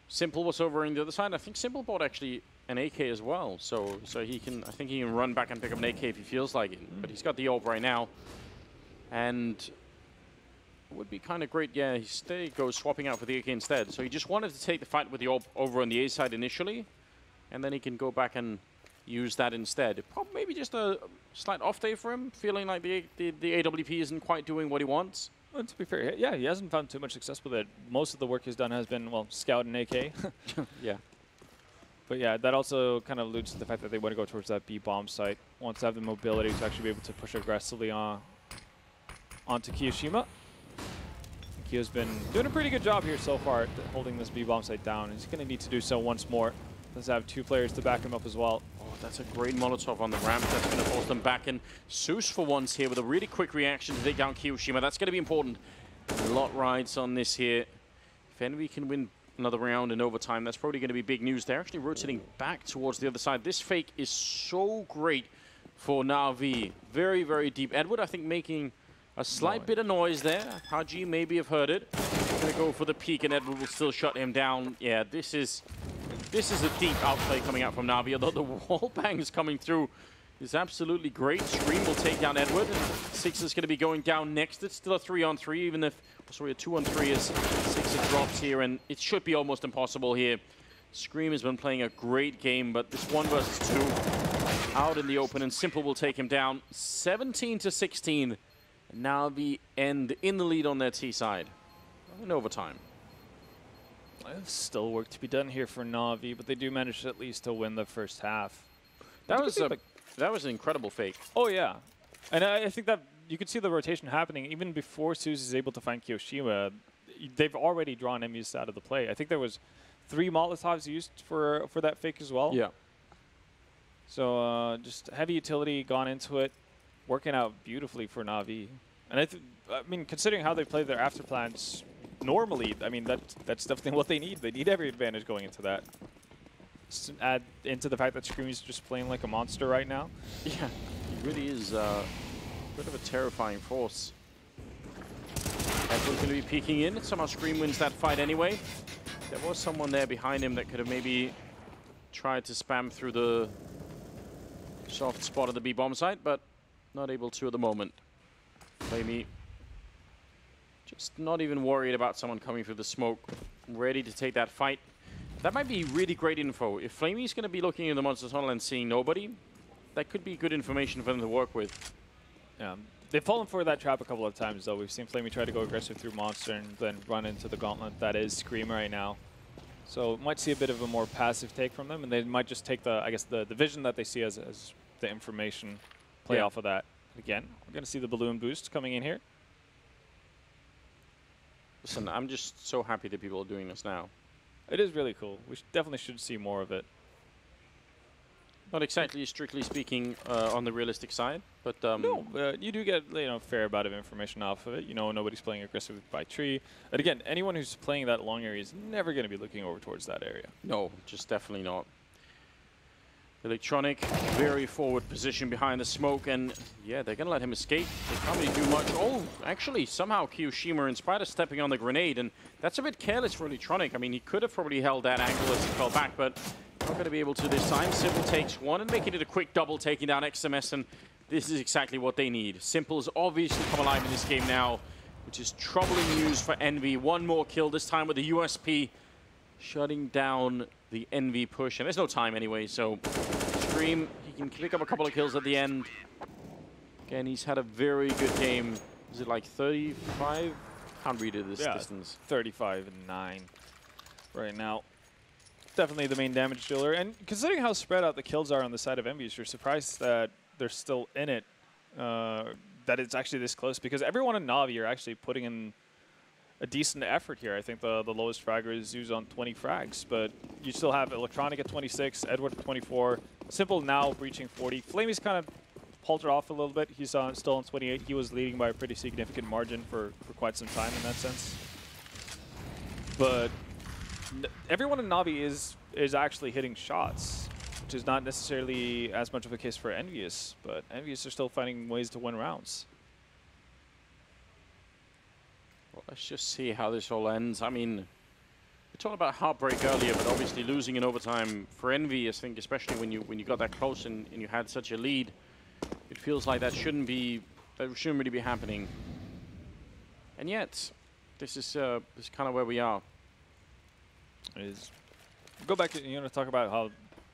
Simple was over on the other side. I think Simple bought actually an AK as well, so he can. I think he can run back and pick up an AK if he feels like it. But he's got the AWP right now, and It would be kind of great. Yeah, he goes swapping out for the AK instead. So he just wanted to take the fight with the AWP over on the A side initially, and then he can go back and use that instead. Probably maybe just a slight off day for him, feeling like the AWP isn't quite doing what he wants. Well, to be fair, yeah, he hasn't found too much success with it. Most of the work he's done has been, well, scout and AK. Yeah. But yeah, that also kind of alludes to the fact that they want to go towards that B bomb site. Want to have the mobility to actually be able to push aggressively onto Kiyoshima. Kiyo's been doing a pretty good job here so far at holding this B bomb site down. He's going to need to do so once more. Does have 2 players to back him up as well. Oh, that's a great Molotov on the ramp. That's going to force them back in. Zeus for once here with a really quick reaction to take down Kiyoshima. That's going to be important. A lot rides on this here. If EnVy can win another round in overtime, that's probably going to be big news. They're actually rotating back towards the other side. This fake is so great for Na'Vi. Very, very deep. Edward, I think, making a slight bit of noise there. Haji maybe have heard it. Going to go for the peek, and Edward will still shut him down. Yeah, this is a deep outplay coming out from Na'Vi, although the wall bangs coming through is absolutely great. Scream will take down Edward, and Six is going to be going down next. It's still a 3-on-3, even if, sorry, a 2-on-3 as Six drops here, and it should be almost impossible here. Scream has been playing a great game, but this 1 versus 2 out in the open, and Simple will take him down 17-16. Na'Vi end in the lead on their T side in overtime. There's still work to be done here for Na'Vi, but they do manage at least to win the first half. That was an incredible fake. Oh, yeah. And I think that you could see the rotation happening even before Suze is able to find Kiyoshima. They've already drawn EnVyUs out of the play. I think there was 3 Molotovs used for that fake as well. Yeah. So just heavy utility gone into it, working out beautifully for Na'Vi. And I mean, considering how they play their after plans normally, I mean, that's definitely what they need. They need every advantage going into that. Just add into the fact that Scream is just playing like a monster right now. Yeah, he really is a bit of a terrifying force. Edward's going to be peeking in. Somehow Scream wins that fight anyway. There was someone there behind him that could have maybe tried to spam through the soft spot of the B-bomb site, but not able to at the moment. Flamey just not even worried about someone coming through the smoke, ready to take that fight. That might be really great info. If Flamey's going to be looking in the monster tunnel and seeing nobody, that could be good information for them to work with. Yeah, they've fallen for that trap a couple of times, though. We've seen Flamey try to go aggressive through monster and then run into the gauntlet that is Scream right now. So might see a bit of a more passive take from them, and they might just take the, I guess, the vision that they see as the information, play off of that. Again, we're going to see the balloon boost coming in here. Listen, I'm just so happy that people are doing this now. It is really cool. We definitely should see more of it. Not exactly, strictly speaking, on the realistic side, but no, you do get a fair amount of information off of it. You know, nobody's playing aggressive by tree. And again, anyone who's playing that long area is never going to be looking over towards that area. No, just definitely not. Electronic, very forward position behind the smoke, and yeah, they're going to let him escape. They can't really do much. Oh, actually, somehow Kiyoshima, in spite of stepping on the grenade, and that's a bit careless for Electronic. I mean, he could have probably held that angle as he fell back, but not going to be able to this time. Simple takes one and making it a quick double, taking down XMS, and this is exactly what they need. Simple's obviously come alive in this game now, which is troubling news for EnVy. One more kill, this time with the USP, shutting down the EnVy push, and there's no time anyway, so Scream, he can pick up a couple of kills at the end. Again, he's had a very good game. Is it like 35? Can't read it this distance. 35-9 right now. Definitely the main damage dealer, and considering how spread out the kills are on the side of EnVyUs, you're surprised that they're still in it, that it's actually this close, because everyone in Na'Vi are actually putting in a decent effort here. I think the lowest fragger is Zeus on 20 frags, but you still have Electronic at 26, Edward at 24, Simple now reaching 40. Flamey's kind of halted off a little bit. He's still on 28. He was leading by a pretty significant margin for quite some time in that sense. But everyone in Na'Vi is actually hitting shots, which is not necessarily as much of a case for EnVyUs, but EnVyUs are still finding ways to win rounds. Well, let's just see how this all ends. I mean, we talked about heartbreak earlier, but obviously losing in overtime for EnVy, I think, especially when you got that close and you had such a lead, it feels like that shouldn't really be happening. And yet, this is kind of where we are. Go back to talk about how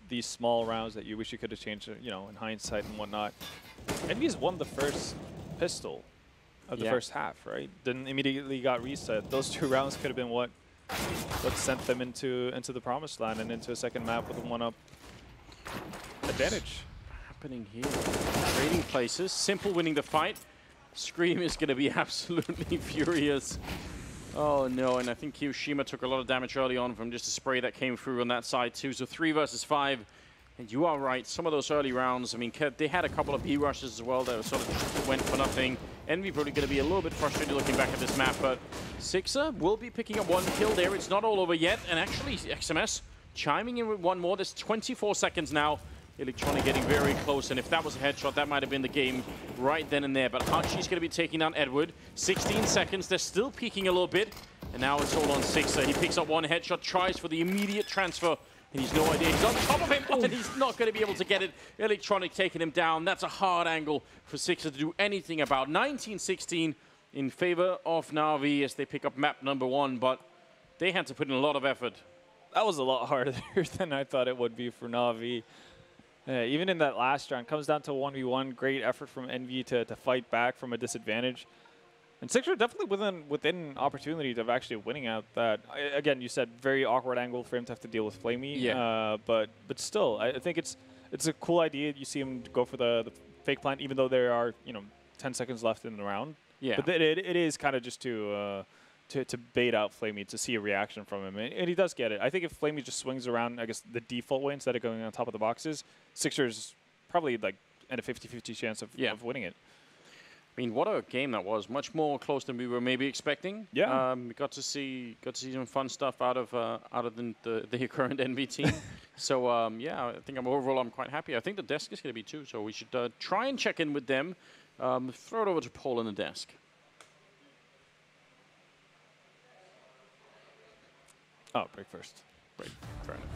these small rounds that you wish you could have changed, in hindsight and whatnot. EnVyUs won the first pistol of the first half, right? Then immediately got reset. Those 2 rounds could have been what sent them into the promised land and into a second map with a 1-up advantage. Happening here. Trading places. Simple winning the fight. Scream is going to be absolutely furious. Oh no, and I think Kiyoshima took a lot of damage early on from just a spray that came through on that side too. So 3 versus 5. And you are right, some of those early rounds, I mean, they had a couple of B rushes as well that sort of went for nothing. EnVy probably going to be a little bit frustrated looking back at this map, but Sixer will be picking up 1 kill there. It's not all over yet, and actually XMS chiming in with 1 more. There's 24 seconds now. Electronic getting very close, and if that was a headshot, that might have been the game right then and there. But Hachi's going to be taking down Edward. 16 seconds, they're still peeking a little bit, and now it's all on Sixer. He picks up 1 headshot, tries for the immediate transfer, and he's no idea. He's on top of him, and he's not going to be able to get it. Electronic taking him down. That's a hard angle for Sixer to do anything about. 19-16 in favor of Na'Vi as they pick up map number 1, but they had to put in a lot of effort. That was a lot harder than I thought it would be for Na'Vi. Even in that last round, comes down to 1v1. Great effort from EnVy to fight back from a disadvantage. And Sixer definitely within opportunity of actually winning out that. Again, you said very awkward angle for him to have to deal with Flamey. Yeah. But still, I think it's a cool idea. You see him go for the fake plant, even though there are 10 seconds left in the round. Yeah. But it is kind of just to bait out Flamey, to see a reaction from him. And he does get it. I think if Flamey just swings around, I guess, the default way instead of going on top of the boxes, Sixer's probably like at a 50-50 chance of winning it. I mean, what a game that was. Much more close than we were maybe expecting. Yeah. We got to see some fun stuff out of the current EnVy team. So yeah, I think overall I'm quite happy. I think the desk is going to be too. So we should try and check in with them. Throw it over to Paul in the desk. Oh, break first. Break. Fair enough.